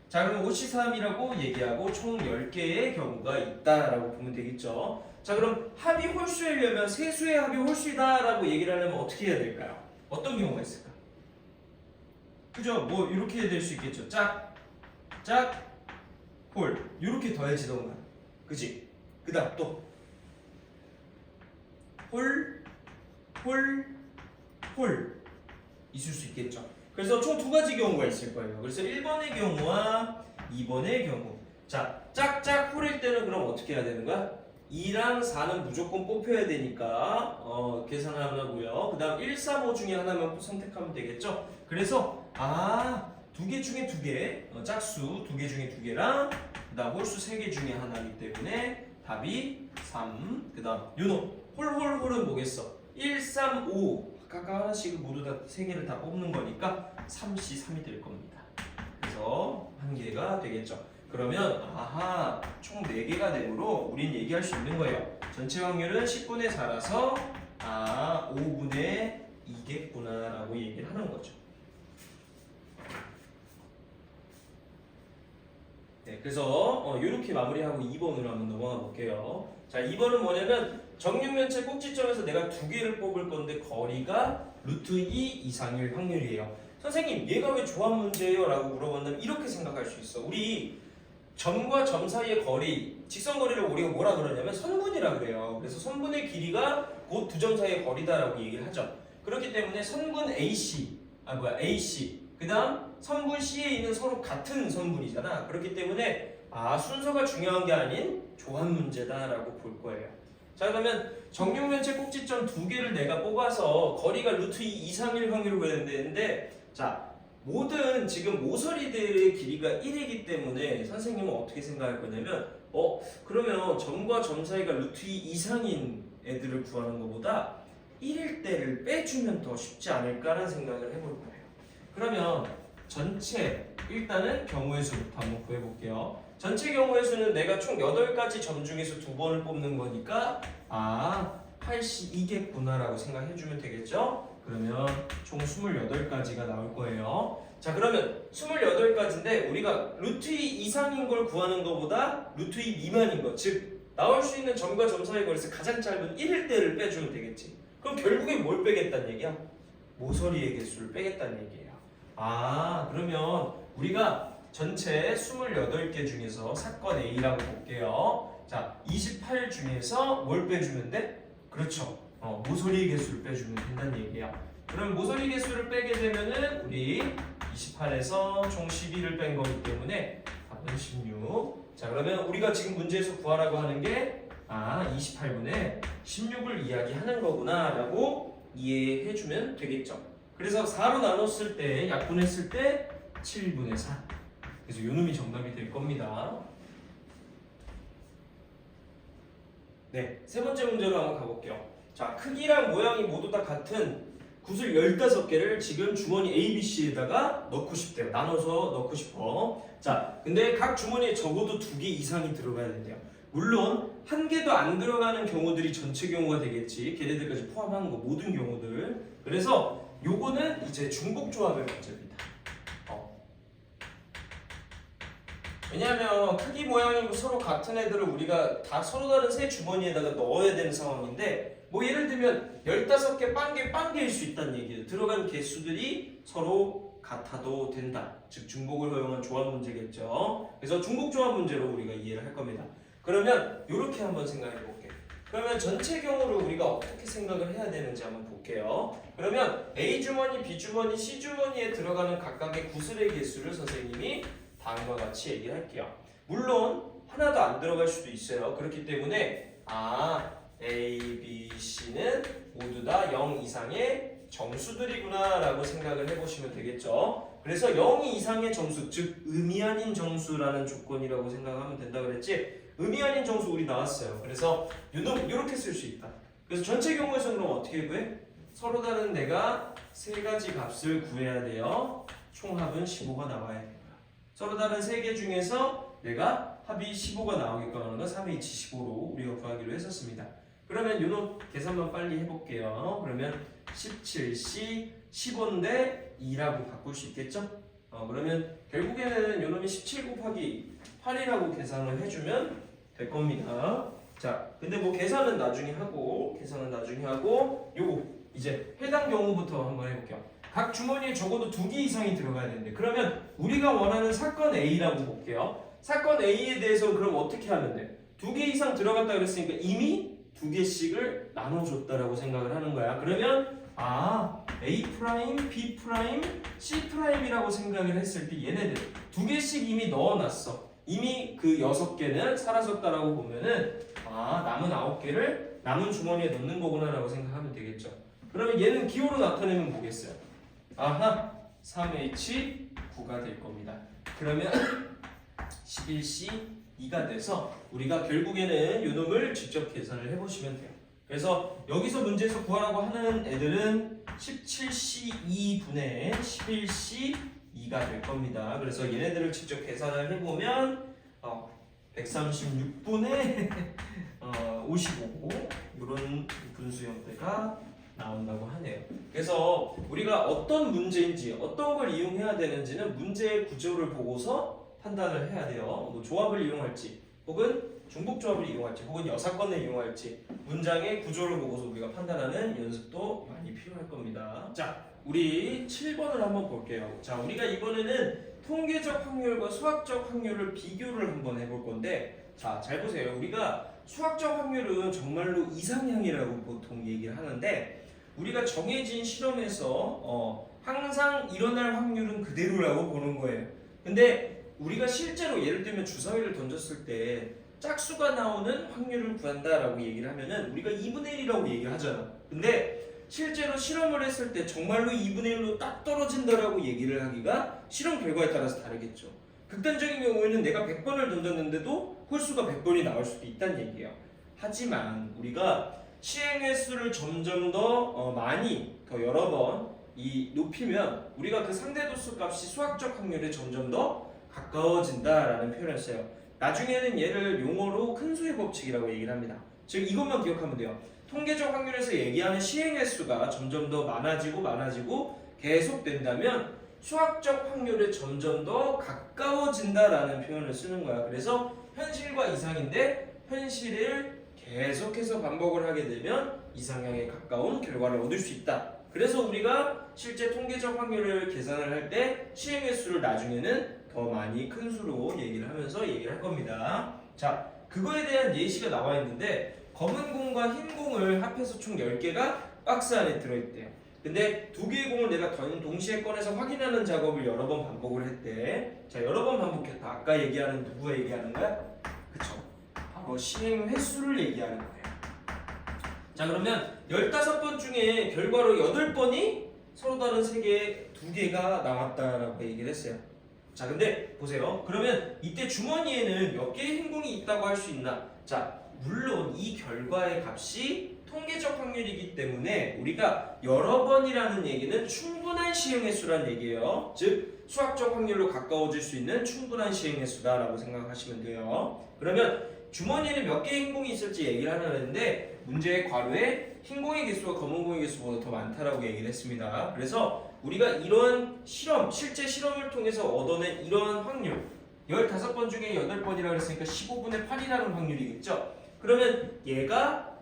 자, 그럼 5C3이라고 얘기하고 총 10개의 경우가 있다라고 보면 되겠죠. 자, 그럼 합이 홀수이려면 세수의 합이 홀수이다라고 얘기를 하려면 어떻게 해야 될까요? 어떤 경우가 있을까? 그죠? 뭐 이렇게 될 수 있겠죠. 짝, 홀 이렇게 더해지던가. 그지? 그 다음 또 홀 있을 수 있겠죠. 그래서 총 2가지 경우가 있을 거예요. 그래서 1번의 경우와 2번의 경우. 자, 짝짝 홀일 때는 그럼 어떻게 해야 되는 거야? 2랑 4는 무조건 뽑혀야 되니까 계산하고요. 그 다음 1, 3, 5 중에 하나만 선택하면 되겠죠. 그래서 2개 중에 2개, 짝수 2개 중에 2개랑 그 다음 홀수 3개 중에 하나이기 때문에 답이 3. 그 다음 요놈 홀은 뭐겠어? 1, 3, 5 각각 하나씩 모두 다 3개를 다 뽑는 거니까 3C3이 될 겁니다. 그래서 한 개가 되겠죠. 그러면 총 4개가 되므로 우린 얘기할 수 있는 거예요. 전체 확률은 10분의 4라서 5분의 2겠구나 라고 얘기를 하는 거죠. 네, 그래서 이렇게 마무리하고 2번으로 한번 넘어가 볼게요. 자, 2번은 뭐냐면 정육면체 꼭지점에서 내가 2개를 뽑을 건데 거리가 루트 2 이상일 확률이에요. 선생님 얘가 왜 조합 문제예요? 라고 물어본다면 이렇게 생각할 수 있어. 우리 점과 점 사이의 거리, 직선거리를 우리가 뭐라 그러냐면 선분이라 그래요. 그래서 선분의 길이가 곧 2점 사이의 거리다라고 얘기를 하죠. 그렇기 때문에 선분 AC, 그 다음 선분 C에 있는 서로 같은 선분이잖아. 그렇기 때문에 순서가 중요한 게 아닌 조합 문제다라고 볼 거예요. 자, 그러면 정육면체 꼭지점 2개를 내가 뽑아서 거리가 루트 2 이상일 확률을 구해야 되는데, 자, 모든 지금 모서리들의 길이가 1이기 때문에 선생님은 어떻게 생각할 거냐면 그러면 점과 점 사이가 루트 2 이상인 애들을 구하는 것보다 1일 때를 빼주면 더 쉽지 않을까라는 생각을 해볼 거예요. 그러면 전체 일단은 경우의 수부터 한번 구해볼게요. 전체 경우의 수는 내가 총 8가지 점 중에서 2번을 뽑는 거니까 82겠구나 라고 생각해주면 되겠죠? 그러면 총 28가지가 나올 거예요. 자, 그러면 28가지인데 우리가 루트 2 이상인 걸 구하는 것보다 루트 2 미만인 것, 즉 나올 수 있는 점과 점 사이의 거리에서 가장 짧은 1일 때를 빼주면 되겠지. 그럼 결국에 뭘 빼겠다는 얘기야? 모서리의 개수를 빼겠다는 얘기예요. 그러면 우리가 전체 28개 중에서 사건 A라고 볼게요. 자, 28 중에서 뭘 빼주면 돼? 그렇죠. 모서리 개수를 빼주면 된다는 얘기야. 그럼 모서리 개수를 빼게 되면은 우리 28에서 총 12를 뺀 거기 때문에 답은 16. 자, 그러면 우리가 지금 문제에서 구하라고 하는 게 28분의 16을 이야기하는 거구나 라고 이해해주면 되겠죠. 그래서 4로 나눴을 때, 약분했을 때 7분의 4. 그래서 요 놈이 정답이 될 겁니다. 네, 세 번째 문제로 한번 가볼게요. 자, 크기랑 모양이 모두 다 같은 구슬 15개를 지금 주머니 A, B, C에다가 넣고 싶대요. 나눠서 넣고 싶어. 자, 근데 각 주머니에 적어도 2개 이상이 들어가야 된대요. 물론 한 개도 안 들어가는 경우들이 전체 경우가 되겠지. 걔네들까지 포함한 거 모든 경우들. 그래서 요거는 이제 중복 조합의 문제입니다. 왜냐하면 크기 모양이 서로 같은 애들을 우리가 다 서로 다른 세 주머니에다가 넣어야 되는 상황인데 뭐 예를 들면 15개 빵개일 수 있다는 얘기예요. 들어간 개수들이 서로 같아도 된다. 즉 중복을 허용한 조합 문제겠죠. 그래서 중복 조합 문제로 우리가 이해를 할 겁니다. 그러면 이렇게 한번 생각해 볼게요. 그러면 전체 경우를 우리가 어떻게 생각을 해야 되는지 한번 볼게요. 그러면 A 주머니, B 주머니, C 주머니에 들어가는 각각의 구슬의 개수를 선생님이 다음과 같이 얘기를 할게요. 물론 하나도 안 들어갈 수도 있어요. 그렇기 때문에 A, B, C는 모두 다 0 이상의 정수들이구나 라고 생각을 해보시면 되겠죠. 그래서 0 이상의 정수, 즉 의미 아닌 정수라는 조건이라고 생각하면 된다 그랬지. 의미 아닌 정수 우리 나왔어요. 그래서 이렇게 쓸 수 있다. 그래서 전체 경우에서는 그럼 어떻게 구해? 서로 다른 내가 세 가지 값을 구해야 돼요. 총합은 15가 나와야 돼요. 서로 다른 세 개 중에서 내가 합이 15가 나오게끔 하는 건 3의 15로 우리가 구하기로 했었습니다. 그러면 요놈 계산만 빨리 해볼게요. 그러면 17C 15인데 2라고 바꿀 수 있겠죠? 그러면 결국에는 요놈이 17 곱하기 8이라고 계산을 해주면 될 겁니다. 자, 근데 뭐 계산은 나중에 하고 요거 이제 해당 경우부터 한번 해볼게요. 각 주머니에 적어도 2개 이상이 들어가야 되는데 그러면 우리가 원하는 사건 A라고 볼게요. 사건 A에 대해서 그럼 어떻게 하면 돼? 2개 이상 들어갔다 그랬으니까 이미 2개씩을 나눠줬다라고 생각을 하는 거야. 그러면 A 프라임, B 프라임, C 프라임이라고 생각을 했을 때 얘네들 2개씩 이미 넣어놨어. 이미 그 6개는 사라졌다라고 보면은 남은 9개를 남은 주머니에 넣는 거구나라고 생각하면 되겠죠. 그러면 얘는 기호로 나타내면 뭐겠어요? 3H9가 될 겁니다. 그러면 11C 2가 돼서 우리가 결국에는 요 놈을 직접 계산을 해보시면 돼요. 그래서 여기서 문제에서 구하라고 하는 애들은 17C 2분의 11C 2가 될 겁니다. 그래서 얘네들을 직접 계산을 해보면 136분의 55 이런 분수 형태가 나온다고 하네요. 그래서 우리가 어떤 문제인지 어떤 걸 이용해야 되는지는 문제의 구조를 보고서 판단을 해야 돼요. 뭐 조합을 이용할지 혹은 중복 조합을 이용할지 혹은 여사건을 이용할지 문장의 구조를 보고서 우리가 판단하는 연습도 많이 필요할 겁니다. 자, 우리 7번을 한번 볼게요. 자, 우리가 이번에는 통계적 확률과 수학적 확률을 비교를 한번 해볼 건데 자, 잘 보세요. 우리가 수학적 확률은 정말로 이상향이라고 보통 얘기를 하는데 우리가 정해진 실험에서 항상 일어날 확률은 그대로라고 보는 거예요. 근데 우리가 실제로 예를 들면 주사위를 던졌을 때 짝수가 나오는 확률을 구한다라고 얘기를 하면은 우리가 2분의 1이라고 얘기를 하잖아. 근데 실제로 실험을 했을 때 정말로 2분의 1로 딱 떨어진다라고 얘기를 하기가 실험 결과에 따라서 다르겠죠. 극단적인 경우에는 내가 100번을 던졌는데도 홀수가 100번이 나올 수도 있다는 얘기예요. 하지만 우리가 시행 횟수를 점점 더 많이 더 여러 번 높이면 우리가 그 상대도수 값이 수학적 확률에 점점 더 가까워진다라는 표현을 써요. 나중에는 얘를 용어로 큰 수의 법칙이라고 얘기를 합니다. 즉 이것만 기억하면 돼요. 통계적 확률에서 얘기하는 시행 횟수가 점점 더 많아지고 계속된다면 수학적 확률에 점점 더 가까워진다라는 표현을 쓰는 거야. 그래서 현실과 이상인데 현실을 계속해서 반복을 하게 되면 이상향에 가까운 결과를 얻을 수 있다. 그래서 우리가 실제 통계적 확률을 계산을 할 때 시행 횟수를 나중에는 더 많이 큰 수로 얘기를 하면서 얘기를 할 겁니다. 자, 그거에 대한 예시가 나와 있는데 검은 공과 흰 공을 합해서 총 10개가 박스 안에 들어있대요. 근데 2개의 공을 내가 동시에 꺼내서 확인하는 작업을 여러 번 반복을 했대. 자, 여러 번 반복했다. 아까 얘기하는 누구 얘기하는 거야? 그쵸? 바로 시행 횟수를 얘기하는 거예요. 자, 그러면 15번 중에 결과로 8번이 서로 다른 2개가 나왔다라고 얘기를 했어요. 자, 근데 보세요. 그러면 이때 주머니에는 몇 개의 흰 공이 있다고 할 수 있나? 자, 물론 이 결과의 값이 통계적 확률이기 때문에 우리가 여러 번이라는 얘기는 충분한 시행횟수란 얘기예요. 즉 수학적 확률로 가까워질 수 있는 충분한 시행횟수다라고 생각하시면 돼요. 그러면 주머니에는 몇 개의 흰 공이 있을지 얘기를 하려는데 문제의 괄호에 흰 공의 개수가 검은 공의 개수보다 더 많다라고 얘기를 했습니다. 그래서 우리가 이런 실험, 실제 실험을 통해서 얻어낸 이러한 확률, 15번 중에 8번이라 그랬으니까 15분의 8이라는 확률이겠죠. 그러면 얘가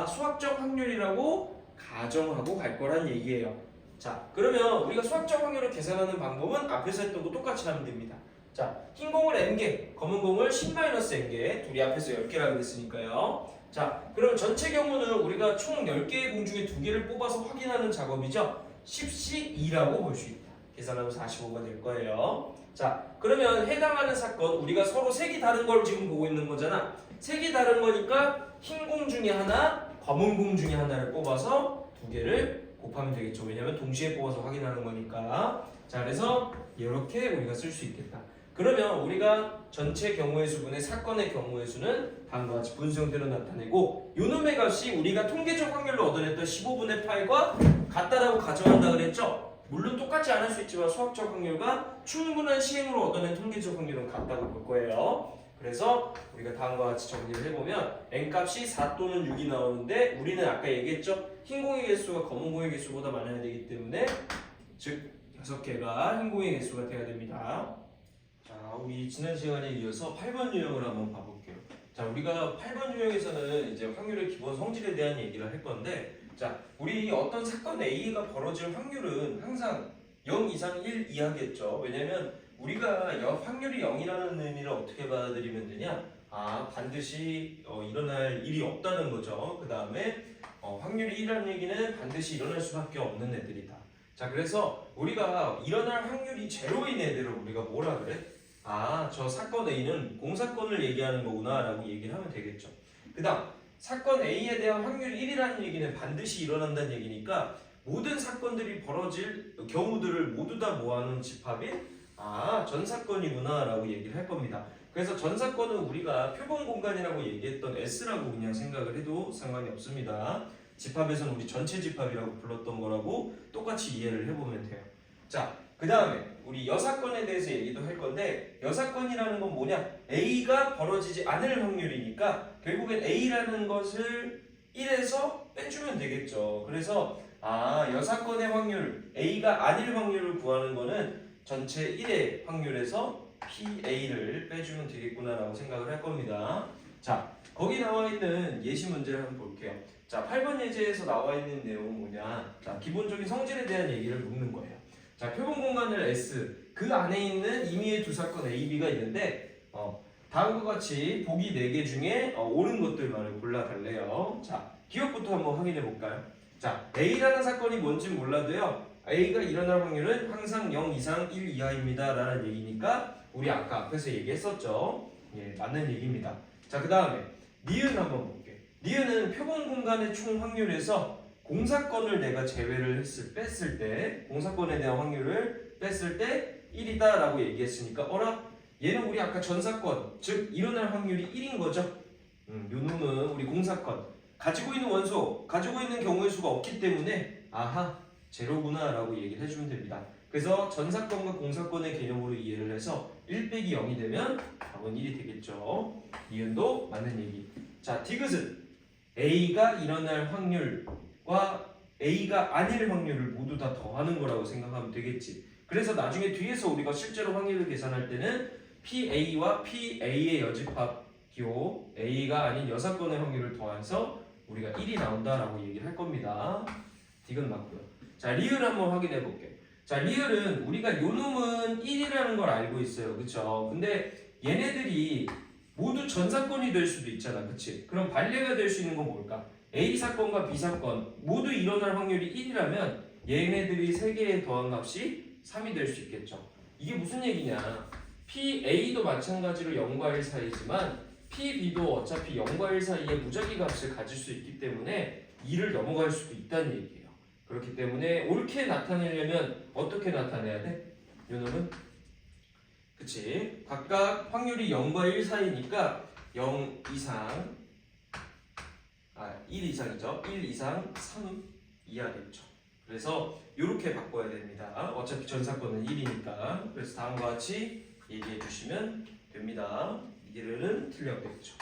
수학적 확률이라고 가정하고 갈 거란 얘기예요. 자, 그러면 우리가 수학적 확률을 계산하는 방법은 앞에서 했던 거 똑같이 하면 됩니다. 자, 흰 공을 n개, 검은 공을 10-n개, 둘이 앞에서 10개라 그랬으니까요. 자, 그럼 전체 경우는 우리가 총 10개의 공 중에 2개를 뽑아서 확인하는 작업이죠. 10C2라고 볼 수 있다. 계산하면 45가 될 거예요. 자, 그러면 해당하는 사건, 우리가 서로 색이 다른 걸 지금 보고 있는 거잖아. 색이 다른 거니까 흰 공 중에 하나, 검은 공 중에 하나를 뽑아서 2개를 곱하면 되겠죠. 왜냐면 동시에 뽑아서 확인하는 거니까. 자, 그래서 이렇게 우리가 쓸 수 있겠다. 그러면 우리가 전체 경우의 수분의 사건의 경우의 수는 다음과 같이 분수 형태로 나타내고 요놈의 값이 우리가 통계적 확률로 얻어냈던 15분의 8과 같다라고 가정한다 그랬죠? 물론 똑같지 않을 수 있지만 수학적 확률과 충분한 시행으로 얻어낸 통계적 확률은 같다고 볼 거예요. 그래서 우리가 다음과 같이 정리를 해보면 n값이 4 또는 6이 나오는데 우리는 아까 얘기했죠? 흰 공의 개수가 검은 공의 개수보다 많아야 되기 때문에 즉 6개가 흰 공의 개수가 돼야 됩니다. 자, 우리 지난 시간에 이어서 8번 유형을 한번 봐볼게요. 자, 우리가 8번 유형에서는 이제 확률의 기본 성질에 대한 얘기를 할 건데, 자, 우리 어떤 사건 A가 벌어질 확률은 항상 0 이상 1 이하겠죠. 왜냐면 우리가 확률이 0이라는 의미를 어떻게 받아들이면 되냐? 반드시 일어날 일이 없다는 거죠. 그 다음에 확률이 1이라는 얘기는 반드시 일어날 수밖에 없는 애들이다. 자, 그래서 우리가 일어날 확률이 제로인 애들을 우리가 뭐라 그래? 저 사건 A는 공사건을 얘기하는 거구나 라고 얘기를 하면 되겠죠. 그 다음 사건 A에 대한 확률 1이라는 얘기는 반드시 일어난다는 얘기니까 모든 사건들이 벌어질 경우들을 모두 다 모아놓은 집합인 전 사건이구나 라고 얘기를 할 겁니다. 그래서 전 사건은 우리가 표본 공간이라고 얘기했던 S라고 그냥 생각을 해도 상관이 없습니다. 집합에서는 우리 전체 집합이라고 불렀던 거라고 똑같이 이해를 해보면 돼요. 자, 그 다음에 우리 여사건에 대해서 얘기도 할 건데 여사건이라는 건 뭐냐? A가 벌어지지 않을 확률이니까 결국엔 A라는 것을 1에서 빼주면 되겠죠. 그래서 여사건의 확률, A가 아닐 확률을 구하는 거는 전체 1의 확률에서 PA를 빼주면 되겠구나 라고 생각을 할 겁니다. 자, 거기 나와 있는 예시 문제를 한번 볼게요. 자, 8번 예제에서 나와 있는 내용은 뭐냐? 자, 기본적인 성질에 대한 얘기를 묻는 거예요. 자, 표본 공간을 S, 그 안에 있는 임의의 두 사건 A, B가 있는데 다음과 같이 보기 4개 중에 옳은 것들만을 골라달래요. 자, 기억부터 한번 확인해 볼까요? 자, A라는 사건이 뭔지 몰라도요. A가 일어날 확률은 항상 0 이상 1 이하입니다 라는 얘기니까 우리 아까 앞에서 얘기했었죠. 예, 맞는 얘기입니다. 자, 그 다음에 니은 한번 볼게요. 니은은 표본 공간의 총 확률에서 공사건을 내가 제외를 뺐을 때 공사건에 대한 확률을 뺐을 때 1이다 라고 얘기했으니까 얘는 우리 아까 전사건 즉 일어날 확률이 1인 거죠. 요 놈은 우리 공사건 가지고 있는 원소 가지고 있는 경우의 수가 없기 때문에 제로구나 라고 얘기를 해주면 됩니다. 그래서 전사건과 공사건의 개념으로 이해를 해서 1 빼기 0이 되면 답은 1이 되겠죠. 니은도 맞는 얘기. 자, 디귿은 A가 일어날 확률과 A가 아닐 확률을 모두 다 더하는 거라고 생각하면 되겠지. 그래서 나중에 뒤에서 우리가 실제로 확률을 계산할 때는 PA와 PA의 여집합 기호 A가 아닌 여사건의 확률을 더해서 우리가 1이 나온다라고 얘기를 할 겁니다. 디귿 맞고요. 자, 리을 한번 확인해 볼게요. 자, 리을은 우리가 요 놈은 1이라는 걸 알고 있어요. 그쵸? 근데 얘네들이 모두 전사건이 될 수도 있잖아. 그치? 그럼 반례가 될 수 있는 건 뭘까? A 사건과 B 사건 모두 일어날 확률이 1이라면 얘네들이 3개의 더한 값이 3이 될 수 있겠죠. 이게 무슨 얘기냐? PA도 마찬가지로 0과 1 사이지만 PB도 어차피 0과 1 사이에 무작위 값을 가질 수 있기 때문에 2를 넘어갈 수도 있다는 얘기예요. 그렇기 때문에 옳게 나타내려면 어떻게 나타내야 돼? 요놈은 그치? 각각 확률이 0과 1 사이니까 0 이상 1 이상이죠. 1 이상 3 이하겠죠. 그래서 이렇게 바꿔야 됩니다. 어차피 전사건은 1이니까. 그래서 다음과 같이 얘기해 주시면 됩니다. 이게는 틀렸겠죠.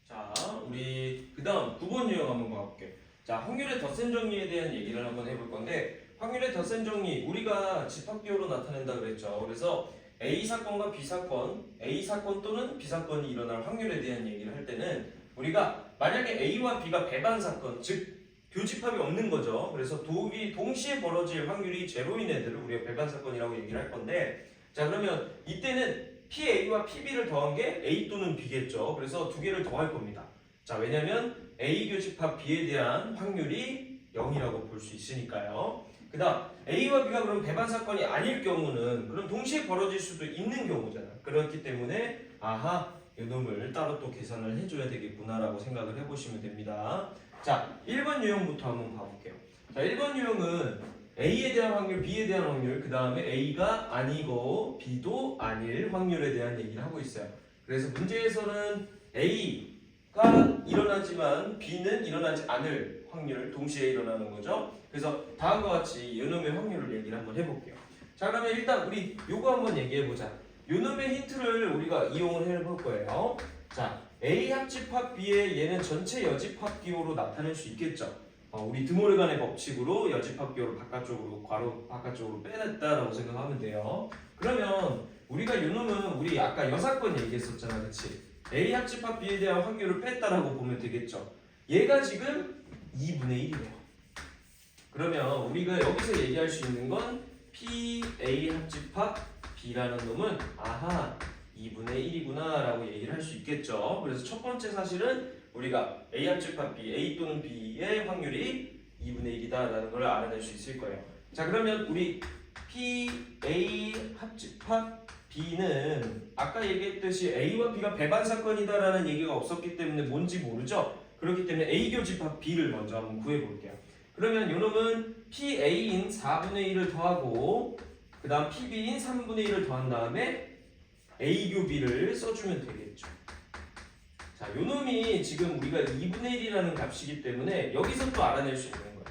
자, 우리 그 다음 9번 유형 한번 봐볼게요. 자, 확률의 덧셈 정리에 대한 얘기를 한번 해볼 건데 확률의 덧셈 정리 우리가 집합기호로 나타낸다 그랬죠. 그래서 A 사건과 B 사건, A 사건 또는 B 사건이 일어날 확률에 대한 얘기를 할 때는 우리가 만약에 A와 B가 배반 사건, 즉 교집합이 없는 거죠. 그래서 동시에 벌어질 확률이 제로인 애들을 우리가 배반 사건이라고 얘기를 할 건데, 자 그러면 이때는 PA와 PB를 더한 게 A 또는 B겠죠. 그래서 두 개를 더할 겁니다. 자 왜냐면 A 교집합 B에 대한 확률이 0이라고 볼 수 있으니까요. 그 다음 A와 B가 그럼 배반 사건이 아닐 경우는 그럼 동시에 벌어질 수도 있는 경우잖아. 그렇기 때문에 아하 이놈을 따로 또 계산을 해줘야 되겠구나 라고 생각을 해보시면 됩니다. 자 1번 유형부터 한번 봐볼게요. 자 1번 유형은 A에 대한 확률, B에 대한 확률, 그 다음에 A가 아니고 B도 아닐 확률에 대한 얘기를 하고 있어요. 그래서 문제에서는 A가 일어나지만 B는 일어나지 않을 확률 동시에 일어나는 거죠. 그래서 다음과 같이 이놈의 확률을 얘기를 한번 해볼게요. 자 그러면 일단 우리 요거 한번 얘기해보자. 요놈의 힌트를 우리가 이용을 해볼 거예요. 자 A 합집합 B의 얘는 전체 여집합 기호로 나타낼 수 있겠죠. 우리 드모르간의 법칙으로 여집합 기호를 바깥쪽으로 괄호 바깥쪽으로 빼냈다라고 생각하면 돼요. 그러면 우리가 요놈은 우리 아까 여사건 얘기했었잖아, 그렇지? A 합집합 B에 대한 확률을 뺐다라고 보면 되겠죠. 얘가 지금 2분의 1이에요. 그러면 우리가 여기서 얘기할 수 있는 건 PA 합집합 B라는 놈은 아하 2분의 1이구나 라고 얘기를 할 수 있겠죠. 그래서 첫 번째 사실은 우리가 A 합집합 B, A 또는 B의 확률이 2분의 1이다 라는 걸 알아낼 수 있을 거예요. 자 그러면 우리 PA 합집합 B는 아까 얘기했듯이 A와 B가 배반 사건이다 라는 얘기가 없었기 때문에 뭔지 모르죠. 그렇기 때문에 A 교집합 B를 먼저 한번 구해볼게요. 그러면 요놈은 PA인 4분의 1을 더하고 그 다음 PB인 3분의 1을 더한 다음에 A교 B를 써주면 되겠죠. 자, 요놈이 지금 우리가 2분의 1이라는 값이기 때문에 여기서 또 알아낼 수 있는 거예요.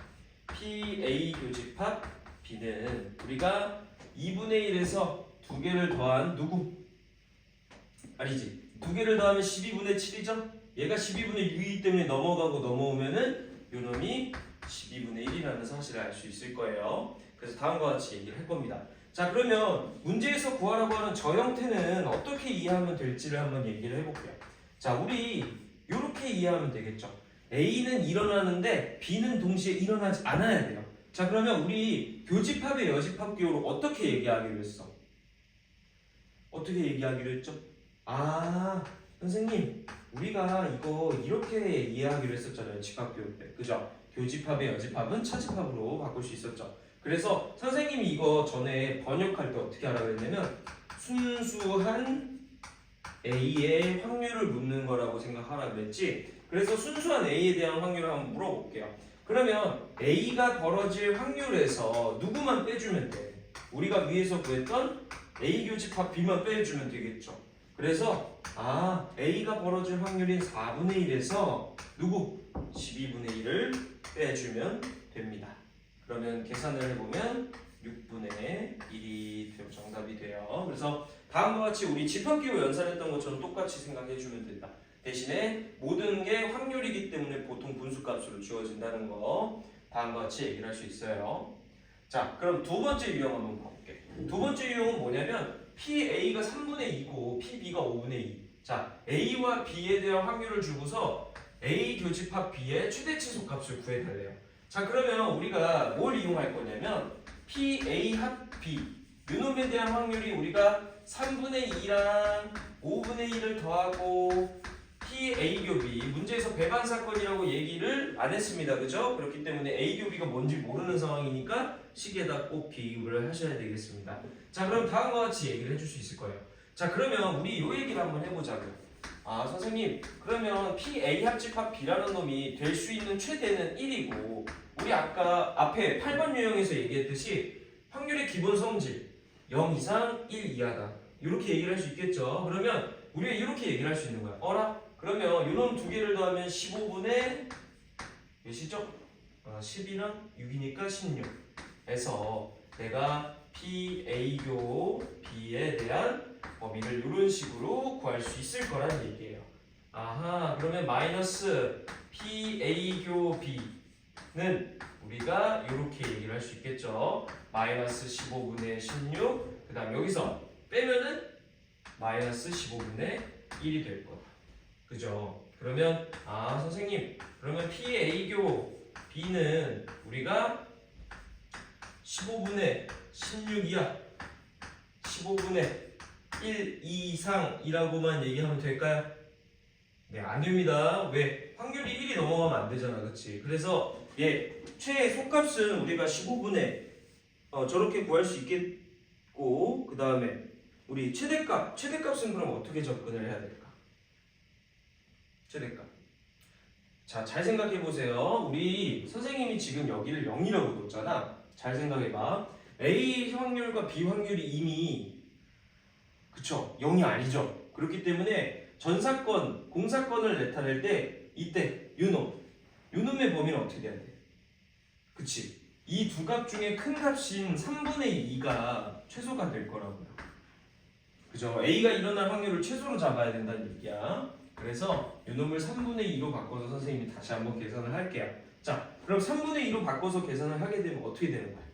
PA 교집합 B는 우리가 2분의 1에서 두 개를 더한 누구? 아니지. 두 개를 더하면 12분의 7이죠? 얘가 12분의 6이기 때문에 넘어가고 넘어오면은 요놈이 12분의 1이라는 사실을 알 수 있을 거예요. 그래서 다음과 같이 얘기를 할 겁니다. 자 그러면 문제에서 구하라고 하는 저 형태는 어떻게 이해하면 될지를 한번 얘기를 해볼게요. 자 우리 이렇게 이해하면 되겠죠. A는 일어나는데 B는 동시에 일어나지 않아야 돼요. 자 그러면 우리 교집합의 여집합 기호를 어떻게 얘기하기로 했어? 어떻게 얘기하기로 했죠? 아 선생님 우리가 이거 이렇게 이해하기로 했었잖아요. 집합 기호 때 그죠? 교집합의 여집합은 차집합으로 바꿀 수 있었죠. 그래서 선생님이 이거 전에 번역할 때 어떻게 하라고 했냐면 순수한 A의 확률을 묻는 거라고 생각하라고 그랬지. 그래서 순수한 A에 대한 확률을 한번 물어볼게요. 그러면 A가 벌어질 확률에서 누구만 빼주면 돼? 우리가 위에서 구했던 A 교집합 B만 빼주면 되겠죠. 그래서 A가 벌어질 확률인 4분의 1에서 누구? 12분의 1을 빼주면 됩니다. 그러면 계산을 해보면 6분의 1이 정답이 돼요. 그래서 다음과 같이 우리 집합기호 연산했던 것처럼 똑같이 생각해주면 된다. 대신에 모든 게 확률이기 때문에 보통 분수값으로 주어진다는 거 다음과 같이 얘기를 할 수 있어요. 자 그럼 두 번째 유형 한번 봐볼게. 두 번째 유형은 뭐냐면 PA가 3분의 2고 PB가 5분의 2. 자 A와 B에 대한 확률을 주고서 A 교집합 B의 최대치수 값을 구해달래요. 자 그러면 우리가 뭘 이용할 거냐면 PA 합 B 요놈에 대한 확률이 우리가 3분의 2랑 5분의 1을 더하고 PA 교비 문제에서 배반 사건이라고 얘기를 안 했습니다. 그죠? 그렇기 때문에 A 교비가 뭔지 모르는 상황이니까 식에다 꼭 비율을 하셔야 되겠습니다. 자 그럼 다음과 같이 얘기를 해줄 수 있을 거예요. 자 그러면 우리 요 얘기를 한번 해보자고요. 선생님 그러면 PA 합집합 B라는 놈이 될 수 있는 최대는 1이고 우리 아까 앞에 8번 유형에서 얘기했듯이 확률의 기본 성질 0 이상 1 이하다 이렇게 얘기를 할 수 있겠죠. 그러면 우리가 이렇게 얘기를 할 수 있는 거야. 어라? 그러면 이놈 두 개를 더하면 15분의 몇이죠? 10이랑 6이니까 16에서 내가 PA교 B에 대한 범위를 이런 식으로 구할 수 있을 거라는 얘기예요. 그러면 마이너스 PA교 B는 우리가 이렇게 얘기를 할 수 있겠죠. 마이너스 15분의 16 그 다음 여기서 빼면은 마이너스 15분의 1이 될 거다. 그죠? 그러면 선생님 그러면 PA교 B는 우리가 15분의 16이야. 15분의 1 이상이라고만 얘기하면 될까요? 네, 아닙니다. 왜? 확률이 1이 넘어가면 안 되잖아. 그치? 그래서 최소값은 우리가 15분의 저렇게 구할 수 있겠고, 그 다음에 우리 최대값은 그럼 어떻게 접근을 해야 될까? 최대값. 자, 잘 생각해 보세요. 우리 선생님이 지금 여기를 0이라고 뒀잖아. 잘 생각해 봐. A 확률과 B 확률이 이미 그쵸? 0이 아니죠. 그렇기 때문에 전사건, 공사건을 나타낼 때 이때 요놈의 범위는 어떻게 돼야 돼? 그치? 이 두 값 중에 큰 값인 3분의 2가 최소가 될 거라고요. 그죠? A가 일어날 확률을 최소로 잡아야 된다는 얘기야. 그래서 요놈을 3분의 2로 바꿔서 선생님이 다시 한번 계산을 할게요. 자, 그럼 3분의 2로 바꿔서 계산을 하게 되면 어떻게 되는 거야?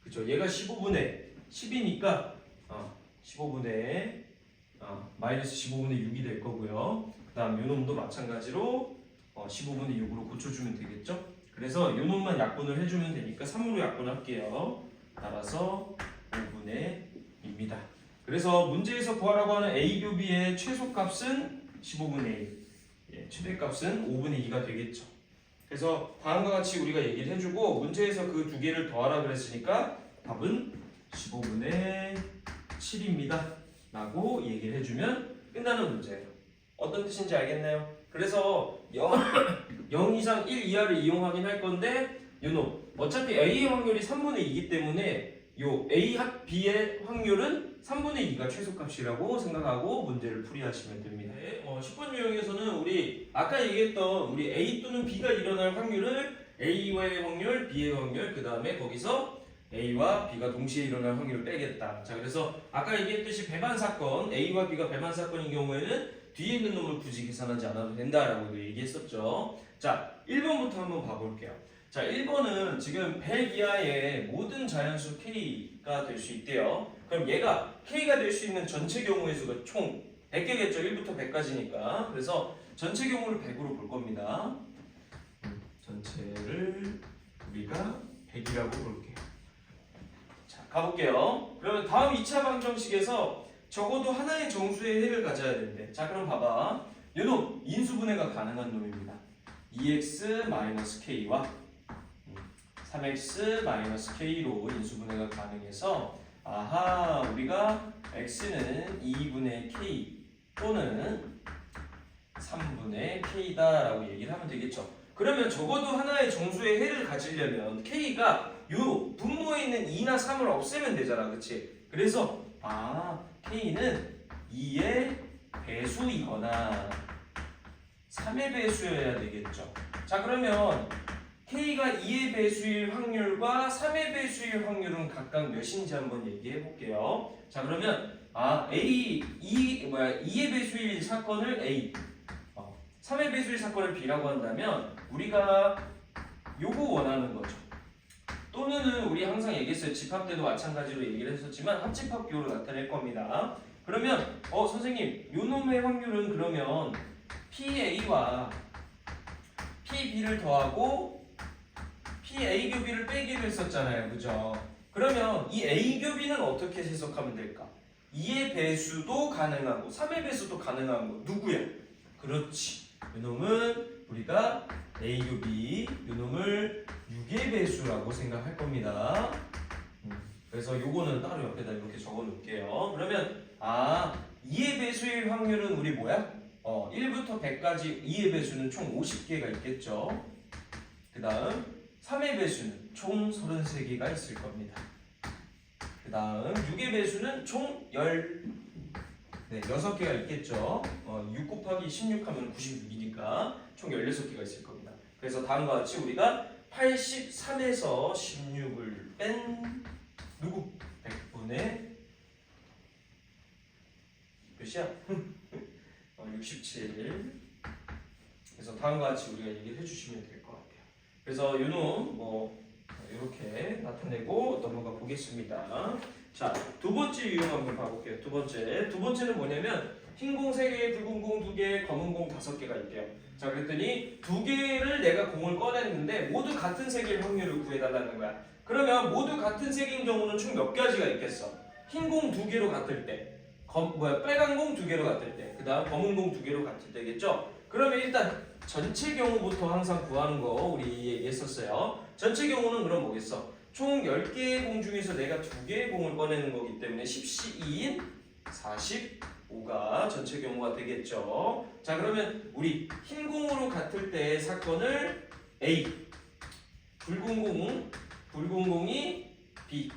그죠? 얘가 15분의 10이니까 15분의 마이너스 15분의 6이 될 거고요. 그 다음 요놈도 마찬가지로 15분의 6으로 고쳐주면 되겠죠? 그래서 요놈만 약분을 해주면 되니까 3으로 약분할게요. 따라서 5분의 2입니다. 그래서 문제에서 구하라고 하는 A 교비의 최소값은 15분의 1, 최대값은 5분의 2가 되겠죠. 그래서 다음과 같이 우리가 얘기를 해주고 문제에서 그 두 개를 더하라 그랬으니까 답은 15분의 7입니다. 라고 얘기를 해주면 끝나는 문제예요. 어떤 뜻인지 알겠나요? 그래서 0 이상 1 이하를 이용하긴 할 건데 요놈 어차피 A의 확률이 3분의 2이기 때문에 요 A B의 확률은 3분의 2가 최소값이라고 생각하고 문제를 풀이하시면 됩니다. 10번 유형에서는 우리 아까 얘기했던 우리 A 또는 B가 일어날 확률을 A의 확률, B의 확률, 그 다음에 거기서 A와 B가 동시에 일어날 확률을 빼겠다. 자, 그래서 아까 얘기했듯이 배만 사건, A와 B가 배만 사건인 경우에는 뒤에 있는 놈을 굳이 계산하지 않아도 된다라고도 얘기했었죠. 자, 1번부터 한번 봐볼게요. 자, 1번은 지금 100 이하의 모든 자연수 K가 될 수 있대요. 그럼 얘가 K가 될 수 있는 전체 경우의 수가 총 100개겠죠. 1부터 100까지니까. 그래서 전체 경우를 100으로 볼 겁니다. 전체를 우리가 100이라고 볼게요. 자, 가볼게요. 그러면 다음 2차 방정식에서 적어도 하나의 정수의 해를 가져야 되는데, 자, 그럼 봐봐. 요놈 인수분해가 가능한 놈입니다. 2x-k와 3x-k로 인수분해가 가능해서 우리가 x는 2분의 k 또는 3분의 k다 라고 얘기를 하면 되겠죠. 그러면 적어도 하나의 정수의 해를 가지려면 k가 요 분모에 있는 2나 3을 없애면 되잖아. 그치? 그래서 k는 2의 배수이거나 3의 배수여야 되겠죠. 자, 그러면 k가 2의 배수일 확률과 3의 배수일 확률은 각각 몇인지 한번 얘기해 볼게요. 자, 그러면 2의 배수일 사건을 A, 3의 배수일 사건을 B라고 한다면 우리가 요거 원하는 거죠. 또는 우리 항상 얘기했어요. 집합 때도 마찬가지로 얘기를 했었지만 합집합교로 나타낼 겁니다. 그러면 선생님 요놈의 확률은 그러면 PA와 PB를 더하고 PA 교비를 빼기로 했었잖아요. 그죠? 그러면 이 A 교비는 어떻게 해석하면 될까? 2의 배수도 가능하고 3의 배수도 가능한 거 누구야? 그렇지. 요놈은 우리가 A 교비, 요놈을 6의 배수라고 생각할 겁니다. 그래서 요거는 따로 옆에다 이렇게 적어 놓을게요. 그러면 2의 배수일 확률은 우리 뭐야? 1부터 100까지 2의 배수는 총 50개가 있겠죠. 그 다음 3의 배수는 총 33개가 있을 겁니다. 그 다음 6의 배수는 총 6개가 있겠죠. 6 곱하기 16 하면 96이니까 총 16개가 있을 겁니다. 그래서 다음과 같이 우리가 83에서 16을 뺀 누구? 100분의 몇이야? 67. 그래서 다음과 같이 우리가 얘기를 해주시면 될 것 같아요. 그래서 요놈 이렇게 나타내고 넘어가 보겠습니다. 자, 두 번째 유형 한번 봐볼게요. 두 번째는 뭐냐면 흰 공 3개, 붉은 공 2개, 검은 공 5개가 있대요. 자, 그랬더니 두 개를 내가 공을 꺼냈는데 모두 같은 색일 확률을 구해달라는 거야. 그러면 모두 같은 색인 경우는 총 몇 가지가 있겠어? 흰 공 2개로 같을 때, 빨간 공 2개로 같을 때, 그 다음 검은 공 2개로 같을 때겠죠? 그러면 일단 전체 경우부터 항상 구하는 거 우리 얘기했었어요. 전체 경우는 그럼 뭐겠어? 총 10개의 공 중에서 내가 2개의 공을 꺼내는 거기 때문에 10시 2인 45가 전체 경우가 되겠죠. 자, 그러면 우리 흰 공으로 같을 때의 사건을 A, 붉은 공이 B,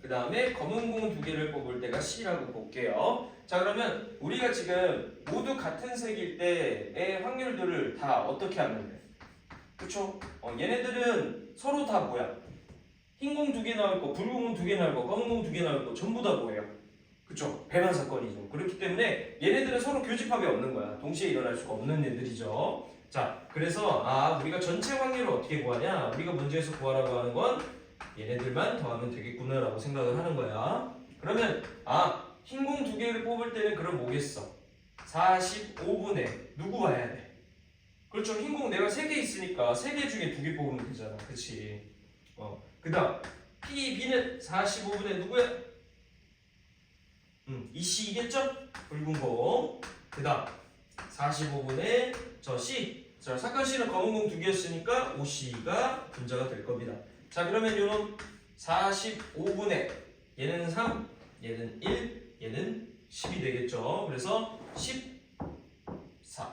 그 다음에 검은 공 2개를 뽑을 때가 C라고 볼게요. 자, 그러면 우리가 지금 모두 같은 색일 때의 확률들을 다 어떻게 하는데? 그쵸? 얘네들은 서로 다 뭐야? 흰 공 2개 나올 거, 붉은 공 2개 나올 거, 검은 공 2개 나올 거 전부 다 뭐예요? 그쵸? 배만 사건이죠. 그렇기 때문에 얘네들은 서로 교집합이 없는 거야. 동시에 일어날 수가 없는 애들이죠. 자, 그래서 우리가 전체 확률을 어떻게 구하냐? 우리가 문제에서 구하라고 하는 건 얘네들만 더하면 되겠구나라고 생각을 하는 거야. 그러면 흰 공 2개를 뽑을 때는 그럼 뭐겠어? 45분의 누구 봐야 돼? 그렇죠. 흰 공 내가 3개 있으니까 3개 중에 2개 뽑으면 되잖아. 그치? 그 다음 P, B는 45분의 누구야? EC이겠죠? 붉은 공. 그 다음 45분의 저 C. 자, 사건 C는 검은 공 2개였으니까 OC가 분자가 될 겁니다. 자, 그러면 요놈 45분의 얘는 3, 얘는 1, 얘는 10이 되겠죠. 그래서 14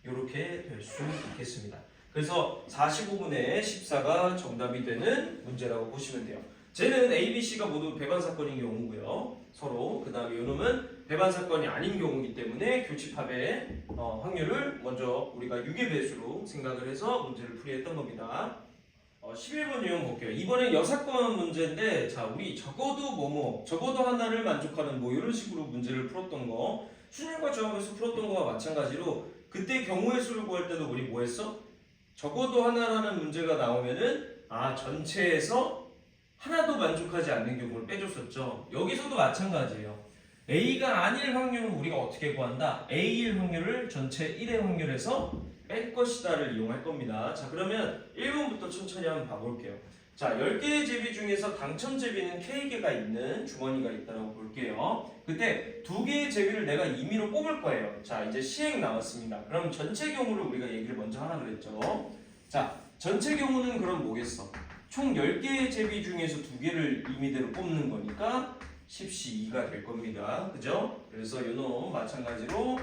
요렇게 될 수 있겠습니다. 그래서 45분의 14가 정답이 되는 문제라고 보시면 돼요. 쟤는 A, B, C가 모두 배반 사건인 경우고요. 서로. 그 다음에 요놈은 배반 사건이 아닌 경우이기 때문에 교집합의 확률을 먼저 우리가 유괴배수로 생각을 해서 문제를 풀이했던 겁니다. 11번 유형 볼게요. 이번엔 여사건 문제인데, 자, 우리 적어도 하나를 만족하는 이런 식으로 문제를 풀었던 거, 순일과 조합에서 풀었던 거와 마찬가지로 그때 경우의 수를 구할 때도 우리 뭐 했어? 적어도 하나라는 문제가 나오면은 전체에서 하나도 만족하지 않는 경우를 빼줬었죠. 여기서도 마찬가지예요. A가 아닐 확률은 우리가 어떻게 구한다? A일 확률을 전체 1의 확률에서 뺄 것이다를 이용할 겁니다. 자, 그러면 1번부터 천천히 한번 봐볼게요. 자, 10개의 제비 중에서 당첨 제비는 K개가 있는 주머니가 있다고 볼게요. 그때 2개의 제비를 내가 임의로 뽑을 거예요. 자, 이제 시행 나왔습니다. 그럼 전체 경우를 우리가 얘기를 먼저 하라 그랬죠. 자, 전체 경우는 그럼 뭐겠어? 총 10개의 제비 중에서 2개를 임의대로 뽑는 거니까 10시 2가 될 겁니다. 그죠? 그래서 요놈 마찬가지로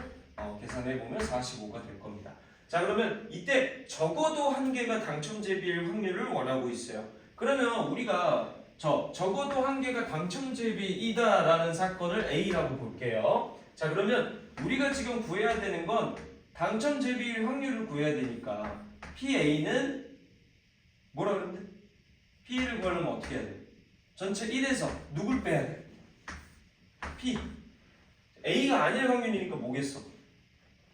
계산해보면 45가 될 겁니다. 자, 그러면 이때 적어도 1개가 당첨 제비일 확률을 원하고 있어요. 그러면 우리가 적어도 1개가 당첨 제비이다라는 사건을 A라고 볼게요. 자, 그러면 우리가 지금 구해야 되는 건 당첨 제비일 확률을 구해야 되니까 PA는 뭐라 그랬는데? PA를 구하려면 어떻게 해야 돼? 전체 1에서 누굴 빼야 돼? P. A가 아닐 확률이니까 뭐겠어?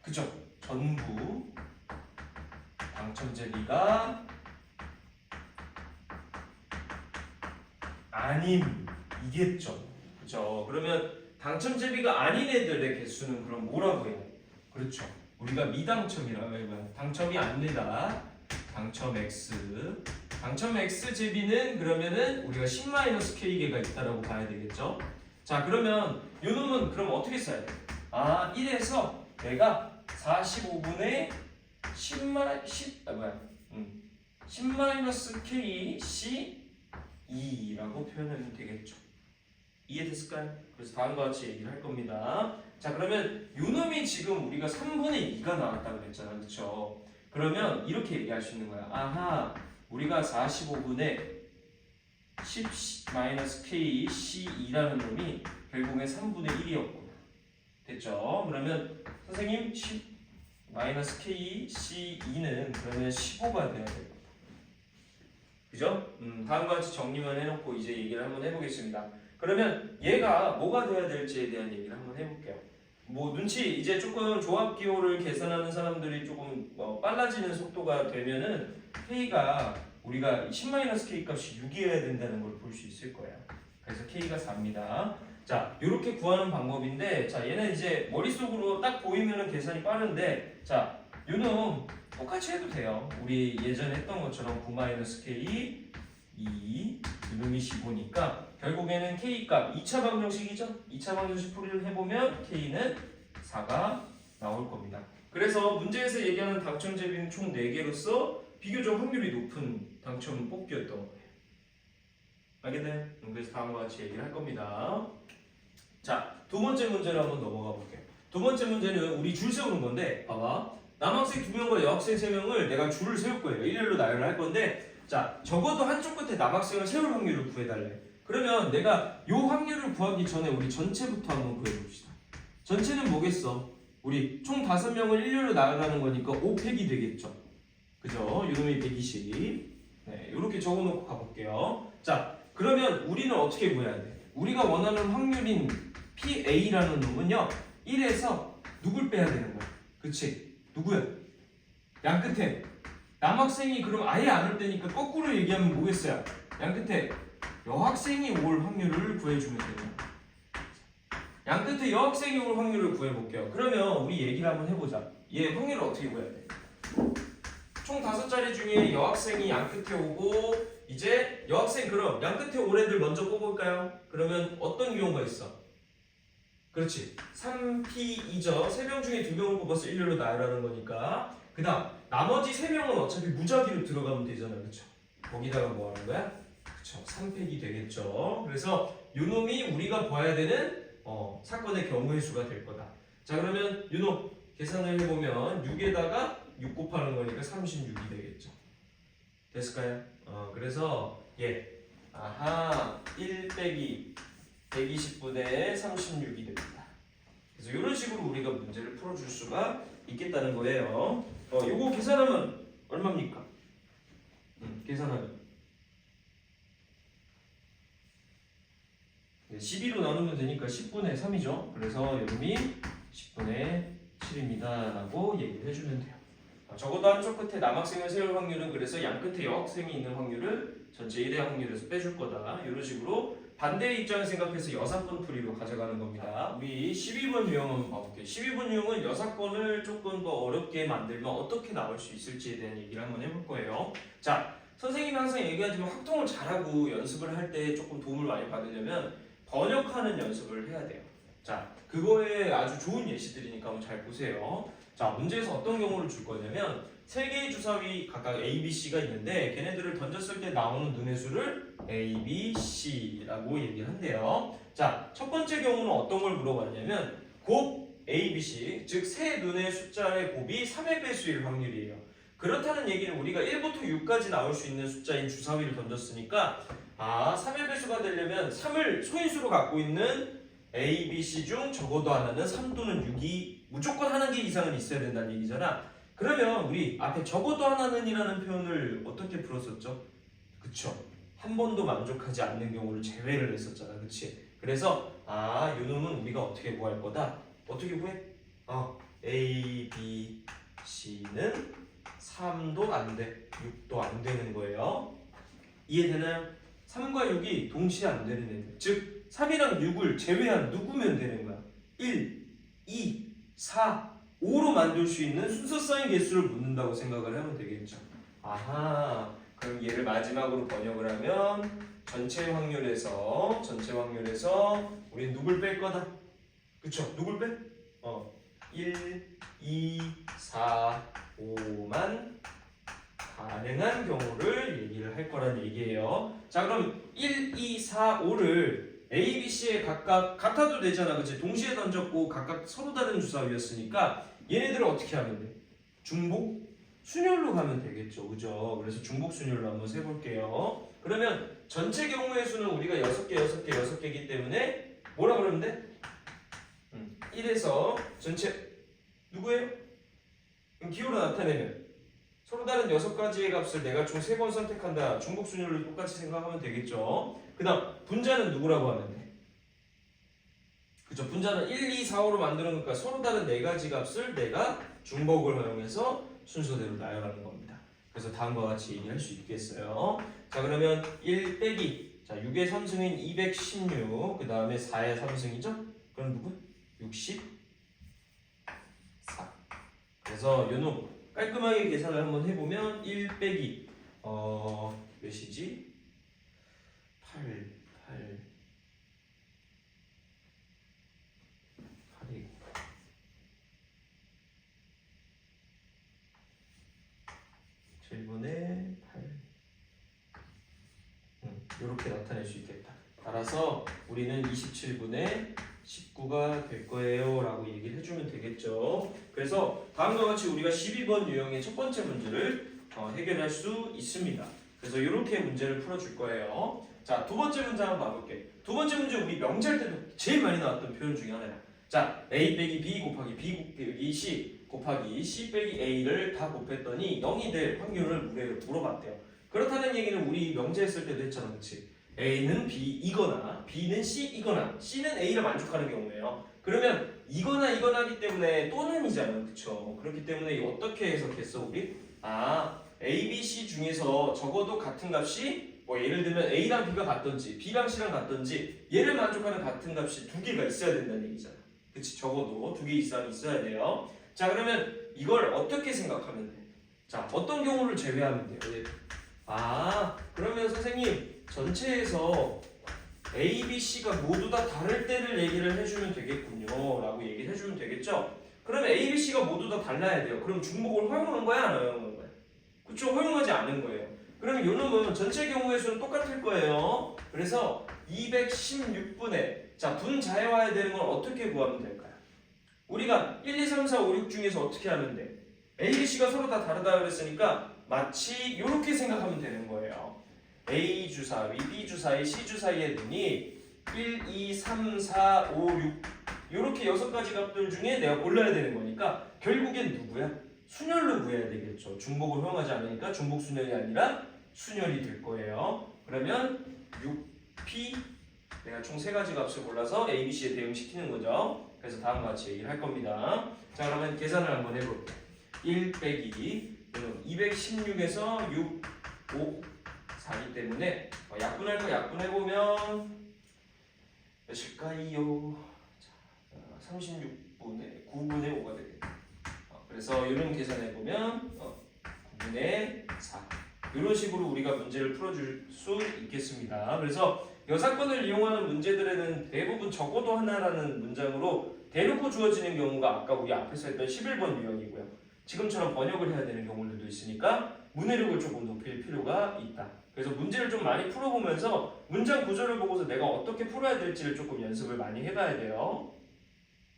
그쵸? 전부 당첨 제비가 아님이겠죠. 그죠? 그러면 당첨 제비가 아닌 애들의 개수는 그럼 뭐라고 해요? 그렇죠. 우리가 미당첨이라고 해봐요. 당첨이 아니다. 당첨 X. 당첨 X 제비는 그러면은 우리가 10-K개가 있다라고 봐야 되겠죠. 자, 그러면 요 놈은 그럼 어떻게 써야 돼? 1에서 내가 45분의 10-K C2라고 표현하면 되겠죠. 이해됐을까요? 그래서 다음과 같이 얘기를 할 겁니다. 자, 그러면 요 놈이 지금 우리가 3분의 2가 나왔다고 그랬잖아. 그쵸? 그러면 이렇게 얘기할 수 있는 거야. 우리가 45분의 10-K C2라는 놈이 결국에 3분의 1이었구나. 됐죠? 그러면 선생님 10-K C2는 그러면 15가 돼야 돼요. 그죠? 다음과 같이 정리만 해놓고 이제 얘기를 한번 해보겠습니다. 그러면 얘가 뭐가 돼야 될지에 대한 얘기를 한번 해볼게요. 눈치 이제 조금 조합 기호를 계산하는 사람들이 조금 빨라지는 속도가 되면은 K가 우리가 10-K 값이 6이어야 된다는 걸 볼 수 있을 거야. 그래서 K가 4입니다. 자, 이렇게 구하는 방법인데, 자, 얘는 이제 머릿속으로 딱 보이면은 계산이 빠른데, 자, 요놈 똑같이 해도 돼요. 우리 예전에 했던 것처럼 9-K 2, 이놈이 15니까 결국에는 K 값 2차 방정식이죠? 2차 방정식 풀이를 해보면 K는 4가 나올 겁니다. 그래서 문제에서 얘기하는 당첨 제비는 총 4개로서 비교적 확률이 높은 당첨 뽑기였던 거예요. 알겠나요? 그래서 다음과 같이 얘기를 할 겁니다. 자, 두 번째 문제로 한번 넘어가 볼게요. 두 번째 문제는 우리 줄 세우는 건데, 봐봐. 남학생 2명과 여학생 3명을 내가 줄을 세울 거예요. 일렬로 나열을 할 건데, 자, 적어도 한쪽 끝에 남학생을 세울 확률을 구해달래. 그러면 내가 요 확률을 구하기 전에 우리 전체부터 한번 구해봅시다. 전체는 뭐겠어? 우리 총 5명을 일렬로 나열하는 거니까 5팩이 되겠죠. 그죠? 요놈이 120. 네, 이렇게 적어놓고 가볼게요. 자, 그러면 우리는 어떻게 구해야 돼? 우리가 원하는 확률인 PA라는 놈은요 1에서 누굴 빼야 되는 거야? 그치? 누구야? 양 끝에 남학생이 그럼 아예 안 올 때니까 거꾸로 얘기하면 뭐겠어요? 양 끝에 여학생이 올 확률을 구해주면 돼요. 양 끝에 여학생이 올 확률을 구해볼게요. 그러면 우리 얘기를 한번 해보자. 얘 확률을 어떻게 구해야 돼? 총 5자리 중에 여학생이 양 끝에 오고 이제 여학생 그럼 양 끝에 올 애들 먼저 뽑을까요? 그러면 어떤 경우가 있어? 그렇지. 3P2죠. 3명 중에 2명을 뽑아서 일렬로 나열하는 거니까. 그 다음 나머지 3명은 어차피 무작위로 들어가면 되잖아. 그렇죠? 거기다가 뭐 하는 거야? 그렇죠. 3팩이 되겠죠. 그래서 요놈이 우리가 봐야 되는 사건의 경우의 수가 될 거다. 자, 그러면 요놈 계산을 해보면 6에다가 6 곱하는 거니까 36이 되겠죠. 됐을까요? 그래서 1 빼기 120분의 36이 됩니다. 그래서 이런 식으로 우리가 문제를 풀어줄 수가 있겠다는 거예요. 요거 계산하면 얼마입니까? 계산하면 12로 나누면 되니까 10분의 3이죠. 그래서 요놈이 10분의 7입니다 라고 얘기를 해주면 돼요. 적어도 한쪽 끝에 남학생을 세울 확률은 그래서 양 끝에 여학생이 있는 확률을 전체 1의 확률에서 빼줄 거다. 이런 식으로 반대의 입장을 생각해서 여사건 풀이로 가져가는 겁니다. 우리 12번 유형 한번 봐볼게요. 12번 유형은 여사건을 조금 더 어렵게 만들면 어떻게 나올 수 있을지에 대한 얘기를 한번 해볼 거예요. 자, 선생님이 항상 얘기하지만 확통을 잘하고 연습을 할 때 조금 도움을 많이 받으려면 번역하는 연습을 해야 돼요. 자, 그거에 아주 좋은 예시들이니까 한번 잘 보세요. 자, 문제에서 어떤 경우를 줄 거냐면 3개의 주사위 각각 A, B, C가 있는데 걔네들을 던졌을 때 나오는 눈의 수를 A, B, C라고 얘기를 한대요. 자, 첫 번째 경우는 어떤 걸 물어봤냐면 곱 A, B, C, 즉 세 눈의 숫자의 곱이 3의 배수일 확률이에요. 그렇다는 얘기는 우리가 1부터 6까지 나올 수 있는 숫자인 주사위를 던졌으니까 3의 배수가 되려면 3을 소인수로 갖고 있는 A, B, C 중 적어도 하나는 3 또는 6이 무조건 하는 개 이상은 있어야 된다는 얘기잖아. 그러면 우리 앞에 적어도 하나는 이라는 표현을 어떻게 풀었었죠? 그쵸? 한 번도 만족하지 않는 경우를 제외를 했었잖아. 그치? 그래서 요 놈은 우리가 어떻게 구할 거다? 어떻게 구해? A, B, C는 3도 안 돼, 6도 안 되는 거예요. 이해되나요? 3과 6이 동시에 안 되는 애들. 즉 3이랑 6을 제외한 누구면 되는 거야? 1, 2, 4, 5로 만들 수 있는 순서상의 개수를 묻는다고 생각을 하면 되겠죠. 그럼 얘를 마지막으로 번역을 하면 전체 확률에서 우리는 누굴 뺄 거다? 그쵸? 누굴 빼? 1, 2, 4, 5만 가능한 경우를 얘기를 할 거란 얘기예요. 자, 그럼 1, 2, 4, 5를 A, B, C에 각각 같아도 되잖아. 그치? 동시에 던졌고 각각 서로 다른 주사위였으니까 얘네들을 어떻게 하면 돼? 중복 순열로 가면 되겠죠. 그죠? 그래서 중복 순열로 한번 세볼게요. 그러면 전체 경우의 수는 우리가 6개이기 때문에 뭐라 그러면 돼? 1에서 전체 누구예요? 기호로 나타내면 서로 다른 6가지의 값을 내가 총 3번 선택한다. 중복 순열로 똑같이 생각하면 되겠죠. 그 다음 분자는 누구라고 하면 돼? 그죠? 분자는 1, 2, 4, 5로 만들어 놓으니까 서로 다른 4가지 값을 내가 중복을 활용해서 순서대로 나열하는 겁니다. 그래서 다음과 같이 얘기할 수 있겠어요. 자, 그러면 1 빼기 자, 6의 3승인 216, 그 다음에 4의 3승이죠? 그럼 누구? 64. 그래서 요놈 깔끔하게 계산을 한번 해보면 1 빼기 몇이지? 8 8이고 7분의 8 이렇게 나타낼 수 있겠다. 따라서 우리는 27분의 19가 될 거예요 라고 얘기를 해주면 되겠죠. 그래서 다음과 같이 우리가 12번 유형의 첫 번째 문제를 해결할 수 있습니다. 그래서 이렇게 문제를 풀어줄 거예요. 자, 두 번째 문제 한번 봐볼게. 두 번째 문제 우리 명제할 때도 제일 많이 나왔던 표현 중에 하나야. 자, A 빼기 B 곱하기 B 빼기 C 곱하기 C 빼기 A를 다 곱했더니 0이 될 확률을 물어봤대요. 그렇다는 얘기는 우리 명제했을 때도 했잖아, 그치? A는 B이거나 B는 C이거나 C는 A를 만족하는 경우예요. 그러면 이거나 하기 때문에 또는이잖아요, 그쵸? 그렇기 때문에 어떻게 해석했어 우리? A, B, C 중에서 적어도 같은 값이 뭐 예를 들면 A랑 B가 같던지 B랑 C랑 같던지 얘를 만족하는 같은 값이 두 개가 있어야 된다는 얘기잖아. 그치? 적어도 두 개 이상이 있어야 돼요. 자, 그러면 이걸 어떻게 생각하면 돼? 자, 어떤 경우를 제외하면 돼요? 그러면 선생님 전체에서 A, B, C가 모두 다 다를 때를 얘기를 해주면 되겠군요 라고 얘기를 해주면 되겠죠. 그러면 A, B, C가 모두 다 달라야 돼요. 그럼 중복을 허용하는 거야 안 허용하는 거야? 그쵸? 허용하지 않는 거예요. 그러면 요 놈은 전체 경우의 수는 똑같을 거예요. 그래서 216분의 자 분자해와야 되는 걸 어떻게 구하면 될까요? 우리가 1, 2, 3, 4, 5, 6 중에서 어떻게 하면 돼? A, B, C가 서로 다 다르다 그랬으니까 마치 이렇게 생각하면 되는 거예요. A 주사위, B 주사위, C 주사위의 눈이 1, 2, 3, 4, 5, 6 이렇게 6가지 값들 중에 내가 골라야 되는 거니까 결국엔 누구야? 순열로 구해야 되겠죠. 중복을 허용하지 않으니까 중복 순열이 아니라 순열이 될 거예요. 그러면 6P 내가 총 3가지 값을 골라서 A, B, C에 대응시키는 거죠. 그래서 다음과 같이 얘기를 할 겁니다. 자, 그러면 계산을 한번 해볼게요. 1 빼기 216에서 6, 5, 4기 때문에 약분할 거 약분해보면 몇일까요? 36분의 9분의 5가 되겠다. 그래서 이런 계산해보면 9분의 4 이런 식으로 우리가 문제를 풀어줄 수 있겠습니다. 그래서 여사건을 이용하는 문제들에는 대부분 적어도 하나라는 문장으로 대놓고 주어지는 경우가 아까 우리 앞에서 했던 11번 유형이고요. 지금처럼 번역을 해야 되는 경우들도 있으니까 문해력을 조금 높일 필요가 있다. 그래서 문제를 좀 많이 풀어보면서 문장 구조를 보고서 내가 어떻게 풀어야 될지를 조금 연습을 많이 해봐야 돼요.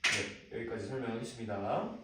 네, 여기까지 설명하겠습니다.